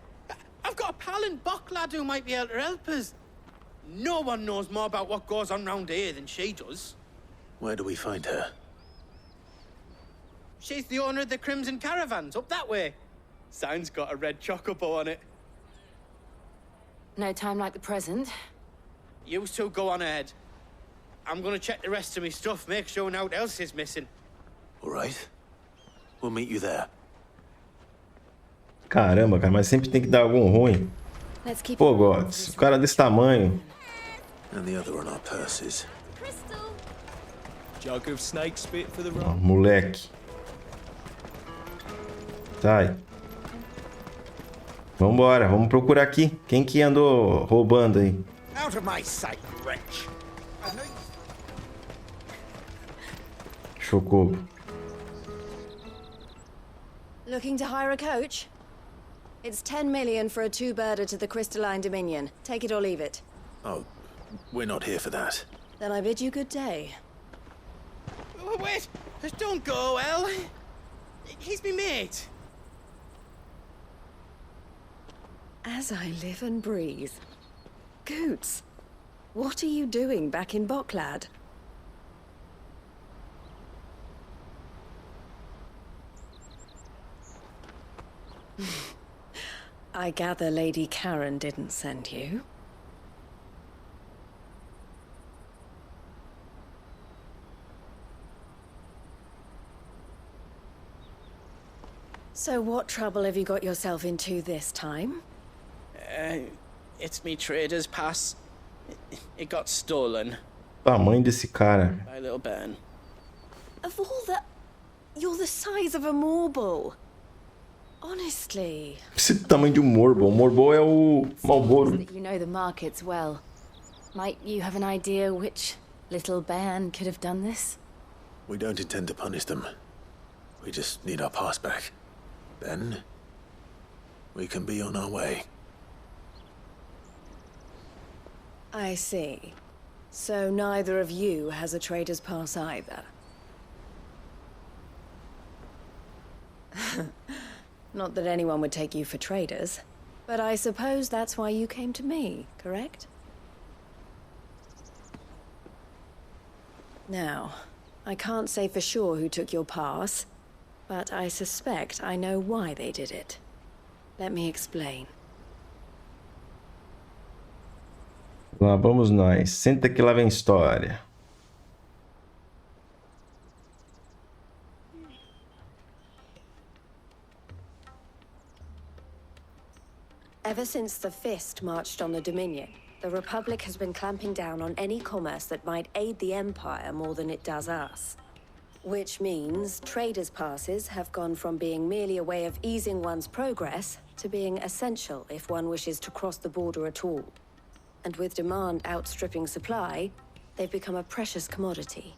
I've got a pal in Bock lad who might be able to help us. No one knows more about what goes on round here than she does. Where do we find her? She's the owner of the Crimson Caravans, up that way. Sign's got a red chocobo on it. No time like the present. You two go on ahead. I'm gonna check the rest of my stuff, make sure nothing else is missing. All right. We'll meet you there. Caramba, cara, mas sempre tem que dar algum ruim. Pô, Gods, o cara desse tamanho. And the other on our purses. Jug of snake spit for the Ó, moleque. Sai. Vambora, vamos procurar aqui. Quem que andou roubando aí? Out of my sight, wretch. Chocou. Looking to hire a coach? It's 10 million for a two-birder to the Crystalline Dominion. Take it or leave it. Oh, we're not here for that. Then I bid you good day. Wait! Don't go, El. He's me mate. As I live and breathe. Goots, what are you doing back in Bocklad? I gather Lady Karen didn't send you. So what trouble have you got yourself into this time? It's me trader's pass. It got stolen. Tamanho desse cara. By little Ben. Of all the... You're the size of a marble. Honestly. Esse tamanho de um Morbo. O Morbo é o Marlboro. You know the markets well. Might you have an idea which little bairn could have done this? We don't intend to punish them. We just need our pass back. Then, we can be on our way. I see. So neither of you has a trader's pass either. Not that anyone would take you for traitors, but I suppose that's why you came to me, correct? Now, I can't say for sure who took your pass, but I suspect I know why they did it. Let me explain. Lá vamos nós. Senta que lá vem história. Ever since the Fist marched on the Dominion, the Republic has been clamping down on any commerce that might aid the Empire more than it does us. Which means traders' passes have gone from being merely a way of easing one's progress to being essential if one wishes to cross the border at all. And with demand outstripping supply, they've become a precious commodity,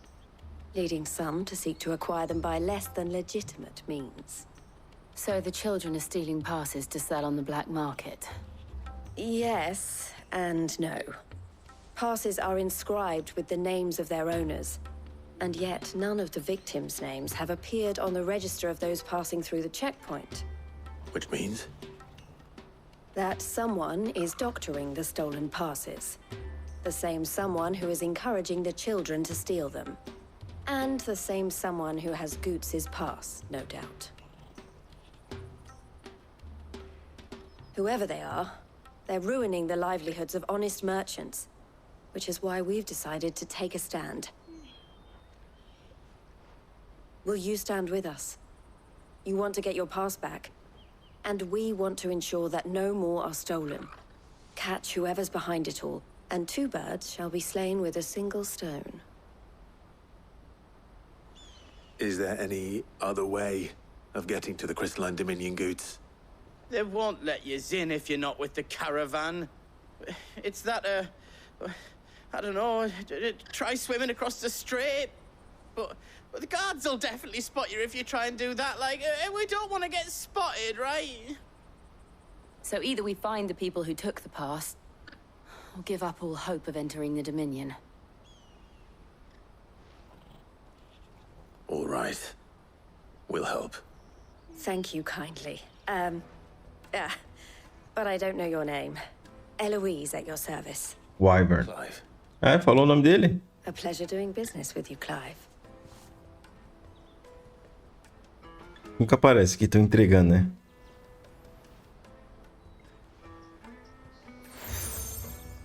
leading some to seek to acquire them by less than legitimate means. So the children are stealing passes to sell on the black market? Yes and no. Passes are inscribed with the names of their owners, and yet none of the victims' names have appeared on the register of those passing through the checkpoint. Which means? That someone is doctoring the stolen passes. The same someone who is encouraging the children to steal them. And the same someone who has Goots' pass, no doubt. Whoever they are, they're ruining the livelihoods of honest merchants, which is why we've decided to take a stand. Will you stand with us? You want to get your pass back, and we want to ensure that no more are stolen. Catch whoever's behind it all, and two birds shall be slain with a single stone. Is there any other way of getting to the Crystalline Dominion, Goots? They won't let you in if you're not with the caravan. It's that, I don't know, try swimming across the strait. But the guards will definitely spot you if you try and do that. Like, we don't want to get spotted, right? So either we find the people who took the pass, or give up all hope of entering the Dominion. All right. We'll help. Thank you kindly. But I don't know your name. Eloise at your service. Wyvern. Falou o nome dele. A pleasure doing business with you, Clive. Nunca aparece que estão entregando, né?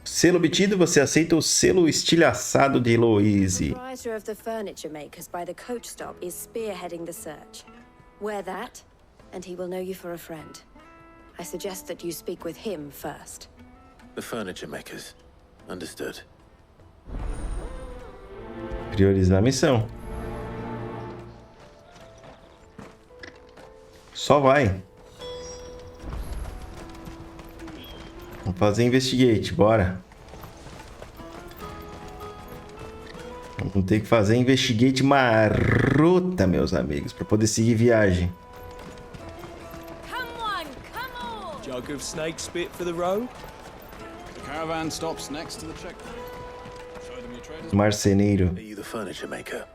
Selo obtido, você aceita o selo estilhaçado de Eloise. The proprietor of the furniture makers by the coach stop is spearheading the search. Wear that, and he will know you for a friend. I suggest that you speak with him first. The furniture makers. Understood. Priorizar a missão. Só vai. Vamos fazer investigate, bora. Vamos ter que fazer investigate marota, meus amigos, para poder seguir viagem. Jug of snake spit for the road? The caravan stops next to the checkpoint. Show them your traders. Marceneiro. Are you the furniture maker?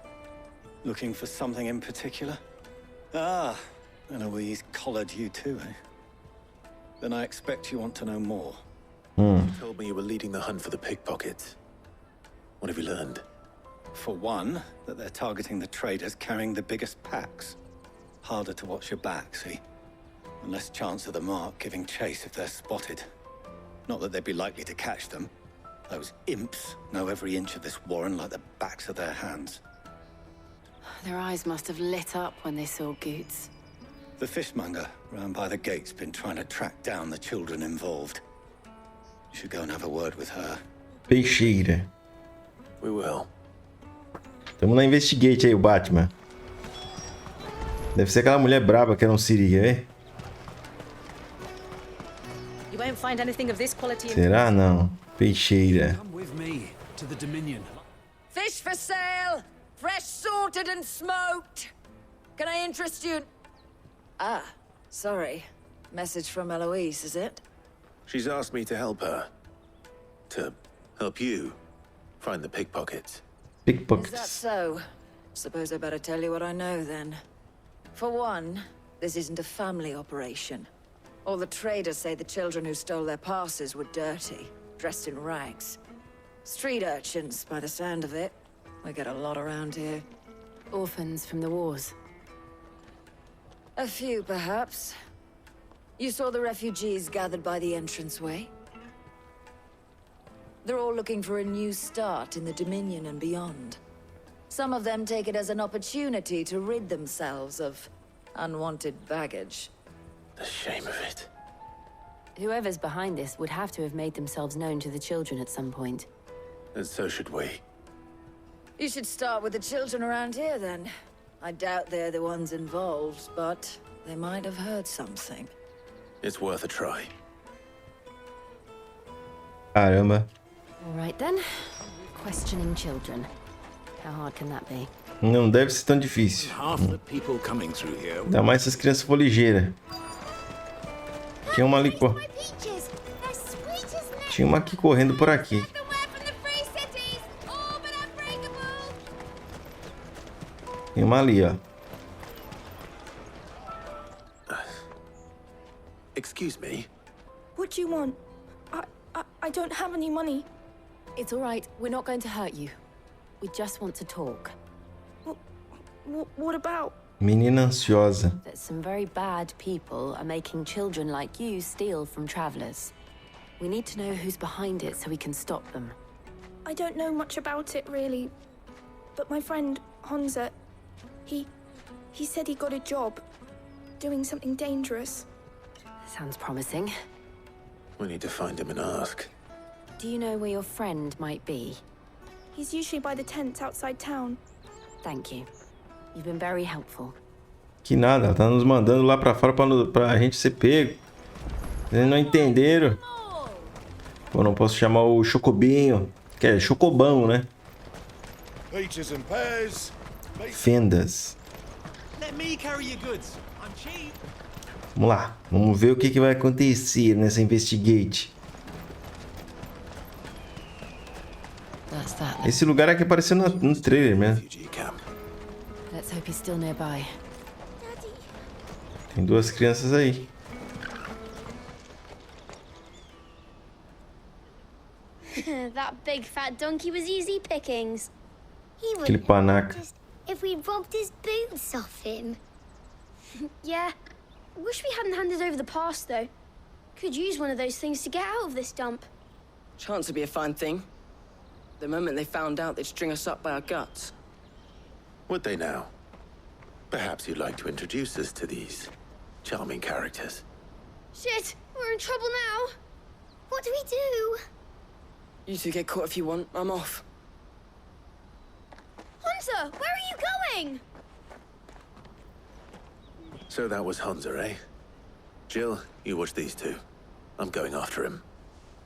Looking for something in particular? Ah, Eloise collared you too, eh? Then I expect you want to know more. You told me you were leading the hunt for the pickpockets. What have you learned? For one, that they're targeting the traders carrying the biggest packs. Harder to watch your back, see? And less chance of the mark giving chase if they're spotted. Not that they'd be likely to catch them. Those imps know every inch of this warren like the backs of their hands. Their eyes must have lit up when they saw Goots. The fishmonger round by the gate's been trying to track down the children involved. You should go and have a word with her. Peixeira. We will. Tamo na investigate aí, o Batman. Deve ser aquela mulher braba que era Siri, quer ver? You won't find anything of this quality in... Será? Não. Peixeira. Come with me to the Dominion. Fish for sale! Fresh sorted and smoked! Can I interest you in... Ah, sorry. Message from Eloise, is it? She's asked me to help her. To help you find the pickpockets. Is that so? Suppose I better tell you what I know then. For one, This isn't a family operation. All the traders say the children who stole their passes were dirty, dressed in rags. Street urchins, by the sound of it. We get a lot around here. Orphans from the wars. A few, perhaps. You saw the refugees gathered by the entranceway? They're all looking for a new start in the Dominion and beyond. Some of them take it as an opportunity to rid themselves of unwanted baggage. The shame of it. Whoever's behind this would have to have made themselves known to the children at some point. And so should we. You should start with the children around here, then. I doubt they're the ones involved, but they might have heard something. It's worth a try. Caramba. All right, then. Questioning children. How hard can that be? Não deve ser tão difícil. Half the people coming through here. Ainda mais se as crianças for ligeiras. Tinha uma ali, pô. Tinha uma aqui correndo por aqui. Tem uma ali, ó. Excuse me. What do you want? I don't have any money. It's all right. We're not going to hurt you. We just want to talk. What about? Menina ansiosa. That some very bad people are making children like you steal from travelers. We need to know who's behind it so we can stop them. I don't know much about it, really. But my friend, Honza, he said he got a job doing something dangerous. Sounds promising. We need to find him and ask. Do you know where your friend might be? He's usually by the tents outside town. Thank you. You've been very helpful. Que nada, ela tá nos mandando lá pra fora pra gente ser pego. Eles não entenderam. Pô, não posso chamar o Chocobinho, que é Chocobão, né? Peaches and pears. Fendas. Let me carry your goods. I'm cheap. Vamos lá, vamos ver o que vai acontecer nessa investigate. Esse lugar aqui apareceu no trailer mesmo. Let's hope he's still nearby. Tem duas crianças aí. That big fat donkey was easy pickings. He Aquele panaca. If we robbed his boots off him. Yeah. Wish we hadn't handed over the pass, though. Could use one of those things to get out of this dump. Chance would be a fine thing. The moment they found out, they'd string us up by our guts. Would they now? Perhaps you'd like to introduce us to these charming characters. Shit, we're in trouble now. What do we do? You two get caught if you want. I'm off. Hunter, where are you going? So that was Hunter, eh? Jill, you watch these two. I'm going after him.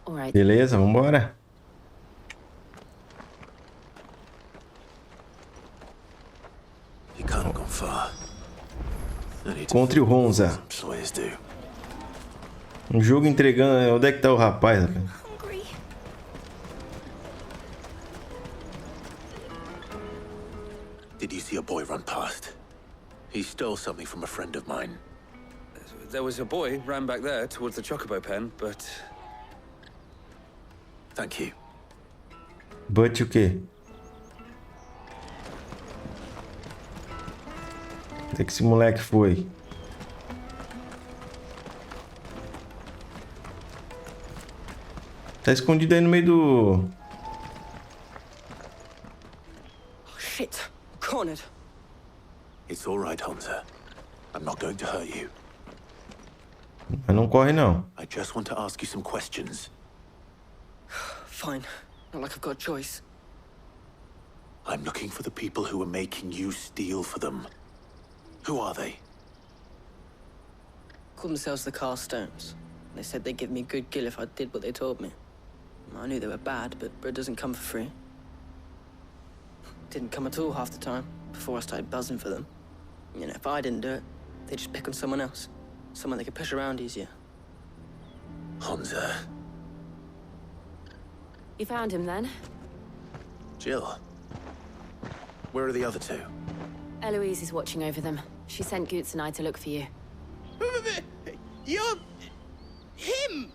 All right. Beleza, vambora. He can't have gone far. Contra o Honza. Um jogo entregando. Onde é que tá o rapaz? Did you see a boy run past? He stole something from a friend of mine. There was a boy ran back there towards the Chocobo pen, but... Thank you. But o quê? Onde é que esse moleque foi? Tá escondido aí no meio do... Oh, shit. Cornered. It's all right, Hunter. I'm not going to hurt you. Mas não corre, não. I just want to ask you some questions. Fine. Not like I've got a choice. I'm looking for the people who are making you steal for them. Who are they? Called themselves the Carstones. They said they'd give me good gill if I did what they told me. I knew they were bad, but bread doesn't come for free. Didn't come at all half the time, before I started buzzing for them. You know, if I didn't do it, they'd just pick on someone else. Someone they could push around easier. Hunter. You found him then? Jill. Where are the other two? Eloise is watching over them. She sent Goots and I to look for you. You're... him!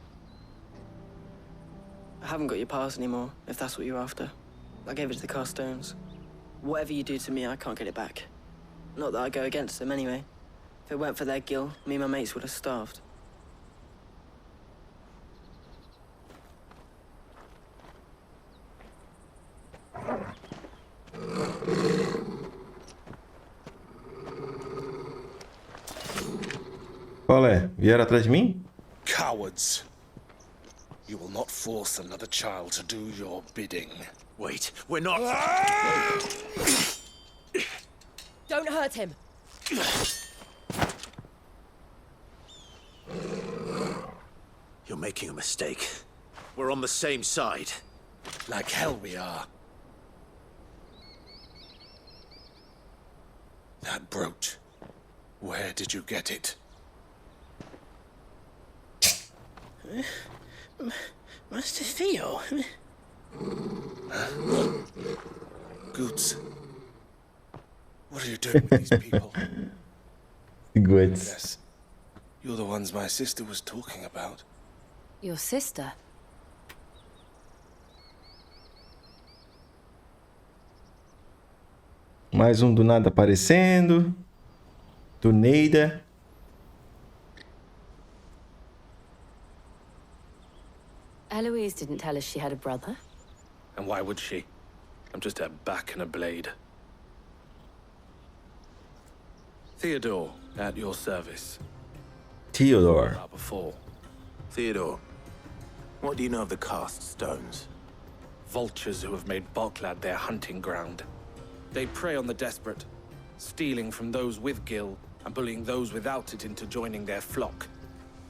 I haven't got your pass anymore, if that's what you're after. I gave it to the Carstones. Whatever you do to me, I can't get it back. Not that I go against them anyway. If it weren't for their guild, me and my mates would have starved. Qual é? Vieram atrás de mim? Cowards. You will not force another child to do your bidding. Wait, we're not... Don't hurt him. You're making a mistake. We're on the same side. Like hell we are. That brooch. Where did you get it? Master Theo. Goods. What are you doing with these people? Goods. Yes. You're the ones my sister was talking about. Your sister? Mais um do nada aparecendo. Do Neida. Eloise didn't tell us she had a brother. And why would she? I'm just a back and a blade. Theodore, at your service. Theodore. Before. Theodore, what do you know of the Cast Stones? Vultures who have made Boklad their hunting ground. They prey on the desperate, stealing from those with Gil and bullying those without it into joining their flock.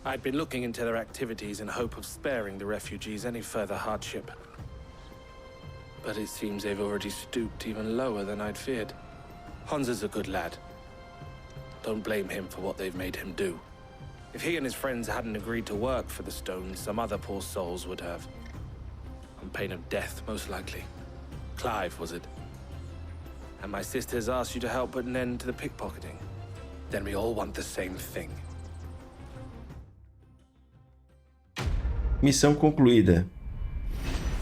I'd been looking into their activities in hope of sparing the refugees any further hardship. But it seems they've already stooped even lower than I'd feared. Hunza's a good lad. Don't blame him for what they've made him do. If he and his friends hadn't agreed to work for the Stones, some other poor souls would have. On pain of death, most likely. Clive, was it? And my sisters asked you to help put an end to the pickpocketing. Then we all want the same thing. Missão concluída.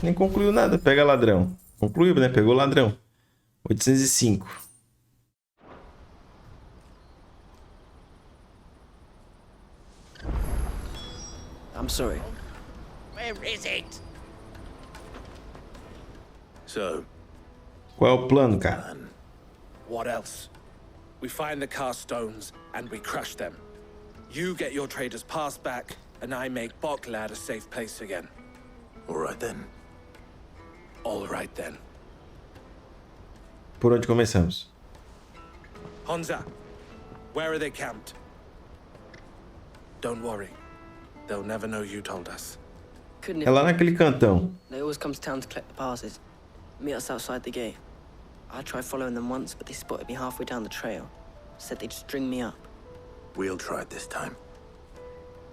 Nem concluiu nada, pega ladrão. Concluiu, né? Pegou ladrão. 805. I'm sorry. Where is it? So, qual é o plano, cara? what else? We find the Carstones and we crush them. You get your trader's pass back, and I make Boklad a safe place again. All right then. All right then. Por onde começamos? Hunza, where are they camped? Don't worry. They'll never know you told us. Couldn't É lá naquele cantão. They always come to town to collect the passes. Meet us outside the gate. I tried following them once, but they spotted me halfway down the trail. Said they'd string me up. We'll try it this time.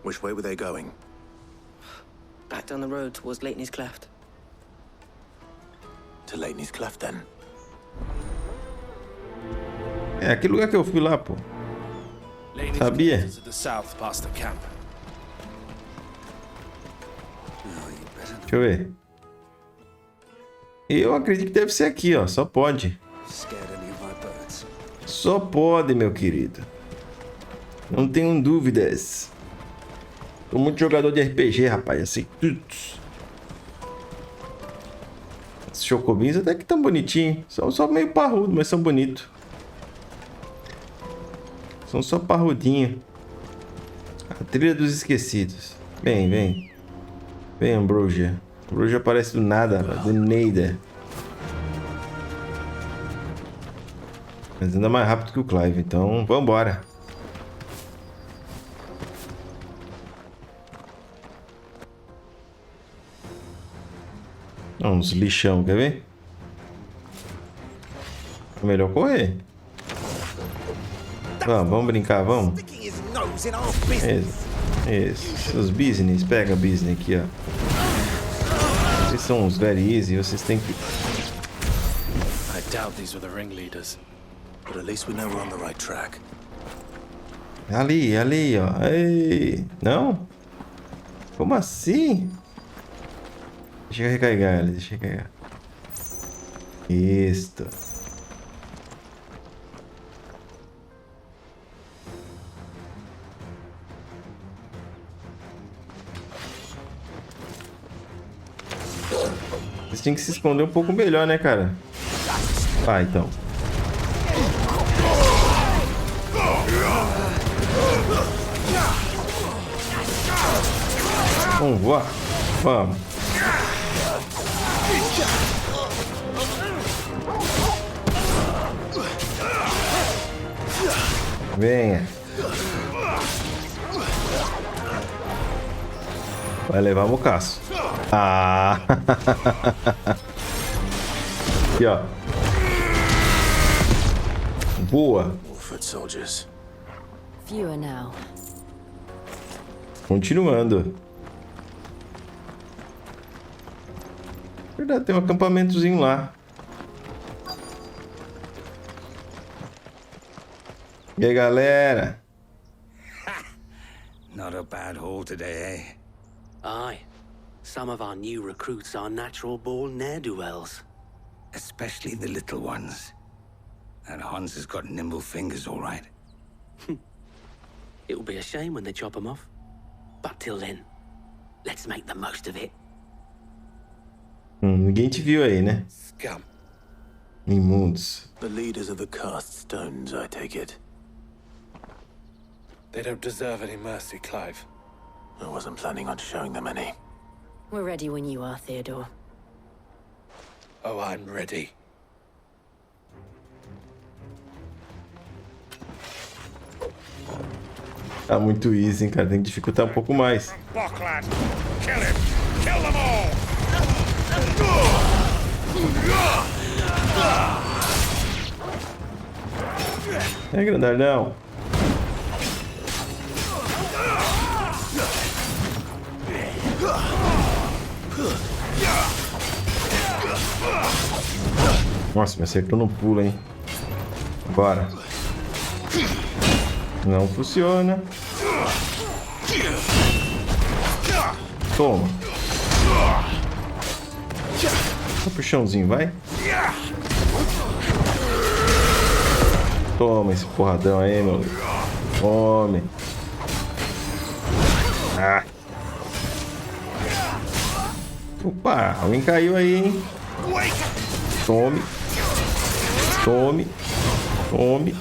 Which way were they going? Back down the road towards Leitney's Cleft. To Leitney's Cleft, then. É aquele lugar que eu fui lá, pô. Sabia? To the south, past the camp. Deixa eu ver. Eu acredito que deve ser aqui, ó. Só pode. Só pode, meu querido. Não tenho dúvidas. Tô muito jogador de RPG, rapaz. Assim, tudo. Esses chocobins até que tão bonitinhos. São só meio parrudo, mas são bonitos. São só parrudinho. A trilha dos esquecidos. Vem, vem. Vem, Ambrosia. Ambrosia aparece do nada, do Neida. Mas anda mais rápido que o Clive, então vambora. Uns lixão, quer ver? É melhor correr. Vamos brincar, vamos. Isso. Os business, pega business aqui, ó. Vocês são uns very easy, vocês têm que... I doubt these were the ringleaders. But at least we know we're on the right track. Ali, ó. Ei, não? Como assim? Deixa eu recarregar ele, deixa eu recarregar. Isto. Vocês tinham que se esconder um pouco melhor, né, cara? Vai, então. Vamos voar? Vamos. Venha. Vai levar o mocaço. Ah! Aqui, ó. Boa. Fewer now. Continuando. Verdade, tem um acampamentozinho lá. E aí, galera? Not a bad haul today, eh? Aye. Some of our new recruits are natural-born ne'er-do-wells. Especially the little ones. That Hans has got nimble fingers, all right. It'll be a shame when they chop them off. But till then, let's make the most of it. Ninguém te viu aí, né? Scum. Imundos. The leaders of the cast stones, I take it. They don't deserve any mercy, Clive. I wasn't planning on showing them any. We're ready when you are, Theodore. Oh, I'm ready. Tá muito easy, hein, cara. Tem que dificultar um pouco mais. Bocklad, kill him! Kill them all! É, grandalhão. Nossa, me acertou no pulo, hein? Bora. Não funciona. Toma. Só pro chãozinho, vai. Toma esse porradão aí, meu. Tome. Ah. Opa, alguém caiu aí, hein? Tome. Tome. Tome.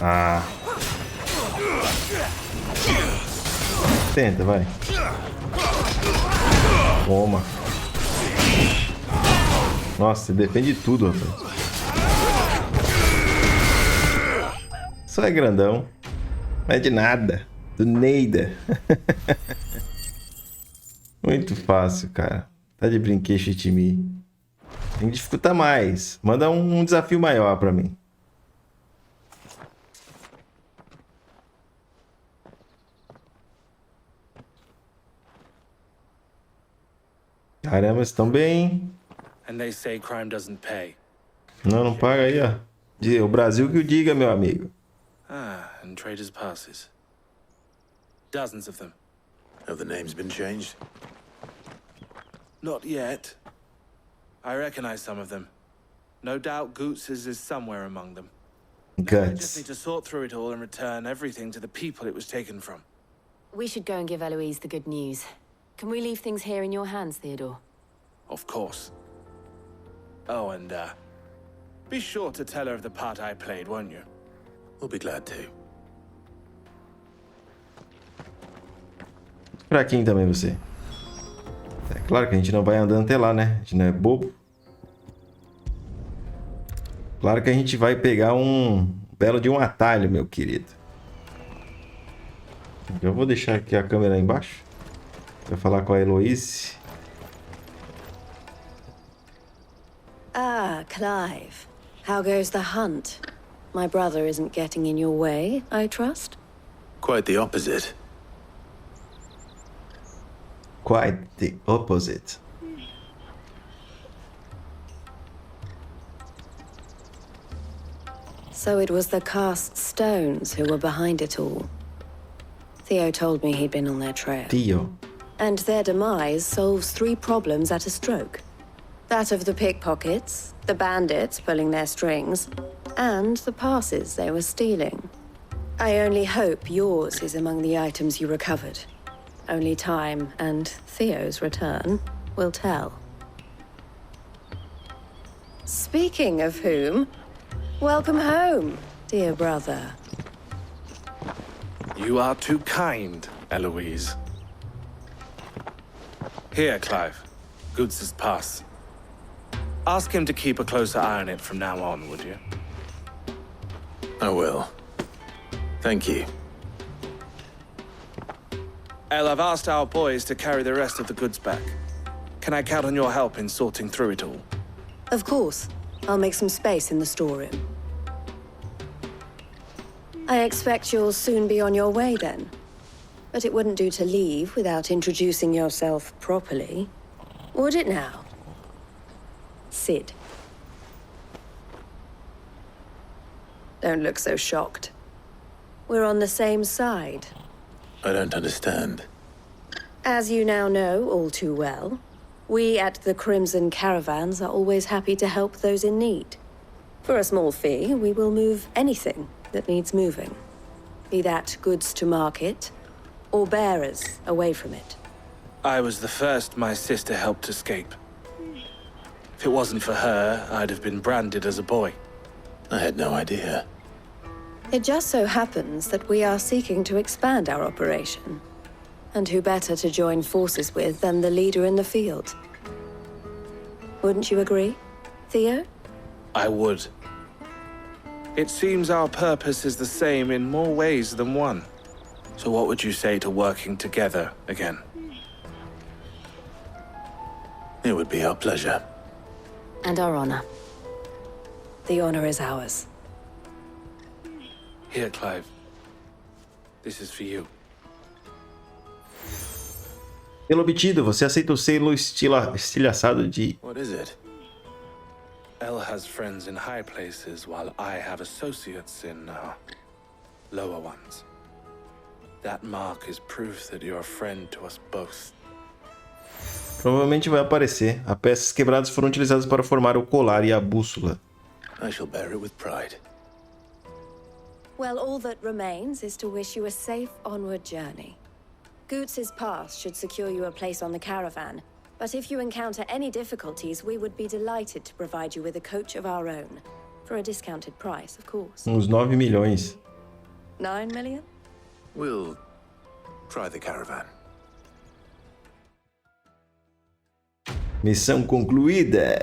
Ah. Tenta, vai. Toma. Nossa, você defende tudo, rapaz. Só é grandão. Não é de nada. Do Neida. Muito fácil, cara. Tá de brinquedo de mim. Tem que dificultar mais. Manda um desafio maior pra mim. Caramba, estão bem. And they say crime doesn't pay. Não paga aí, ó. O Brasil que o diga, meu amigo. Ah, and traders' passes. Dozens of them. Have the names been changed? Not yet. I recognize some of them. No doubt Goots's is somewhere among them. I just need to sort through it all and return everything to the people it was taken from. We should go and give Eloise the good news. Can we leave things here in your hands, Theodore? Of course. Oh, and, be sure to tell her of the part I played, won't you? We'll be glad to. Fraquinho também você. É claro que a gente não vai andando até lá, né? A gente não é bobo. Claro que a gente vai pegar um belo de um atalho, meu querido. Eu vou deixar aqui a câmera aí embaixo. Pra falar com a Eloise. Ah, Clive. How goes the hunt? My brother isn't getting in your way, I trust? Quite the opposite. quite the opposite. So it was the cast stones who were behind it all. Theo told me he'd been on their trail. Theo. And their demise solves 3 problems at a stroke. That of the pickpockets, the bandits pulling their strings, and the passes they were stealing. I only hope yours is among the items you recovered. Only time and Theo's return will tell. Speaking of whom, welcome home, dear brother. You are too kind, Eloise. Here, Clive. Goods' pass. Ask him to keep a closer eye on it from now on, would you? I will. Thank you. El, I've asked our boys to carry the rest of the goods back. Can I count on your help in sorting through it all? Of course. I'll make some space in the storeroom. I expect you'll soon be on your way then. But it wouldn't do to leave without introducing yourself properly. Would it now? Sid. Don't look so shocked. We're on the same side. I don't understand. As you now know all too well, we at the Crimson Caravans are always happy to help those in need. For a small fee, we will move anything that needs moving. Be that goods to market, or bearers away from it. I was the first my sister helped escape. If it wasn't for her, I'd have been branded as a boy. I had no idea. It just so happens that we are seeking to expand our operation. And who better to join forces with than the leader in the field? Wouldn't you agree, Theo? I would. It seems our purpose is the same in more ways than one. So what would you say to working together again? It would be our pleasure. And our honor. The honor is ours. Here, Clive. This is for you. Selo obtido, você aceita o selo estilhaçado de... What is it? El has friends in high places, while I have associates in lower ones. That mark is proof that you're a friend to us both. Provavelmente vai aparecer. As peças quebradas foram utilizadas para formar o colar e a bússola. I shall bear it with pride. Well, all that remains is to wish you a safe onward journey. Goots' pass should secure you a place on the caravan, but if you encounter any difficulties, we would be delighted to provide you with a coach of our own. For a discounted price, of course. Uns 9 milhões. 9 million? We'll try the caravan. Missão concluída.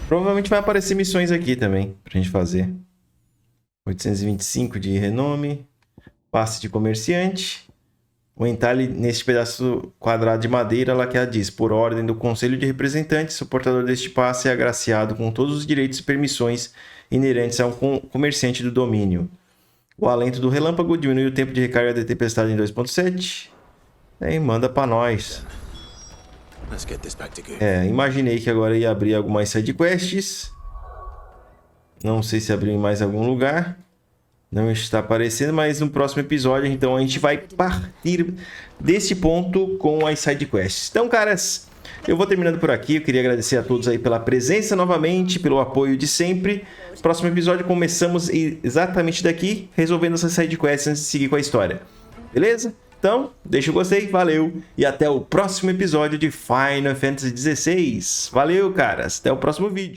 Provavelmente vai aparecer missões aqui também, pra gente fazer. 825 de renome. Passe de comerciante. O entalhe neste pedaço quadrado de madeira, lá que ela diz: por ordem do Conselho de Representantes, o portador deste passe é agraciado com todos os direitos e permissões inerentes a um comerciante do domínio. O alento do relâmpago diminui o tempo de recarga da tempestade em 2.7. E manda pra nós. Imaginei que agora ia abrir algumas sidequests. Não sei se abriu em mais algum lugar. Não está aparecendo, mas no próximo episódio, então, a gente vai partir desse ponto com as sidequests. Então, caras, eu vou terminando por aqui. Eu queria agradecer a todos aí pela presença novamente, pelo apoio de sempre. No próximo episódio, começamos exatamente daqui, resolvendo essas sidequests antes de seguir com a história. Beleza? Então, deixa o gostei, valeu, e até o próximo episódio de Final Fantasy XVI. Valeu, caras, até o próximo vídeo.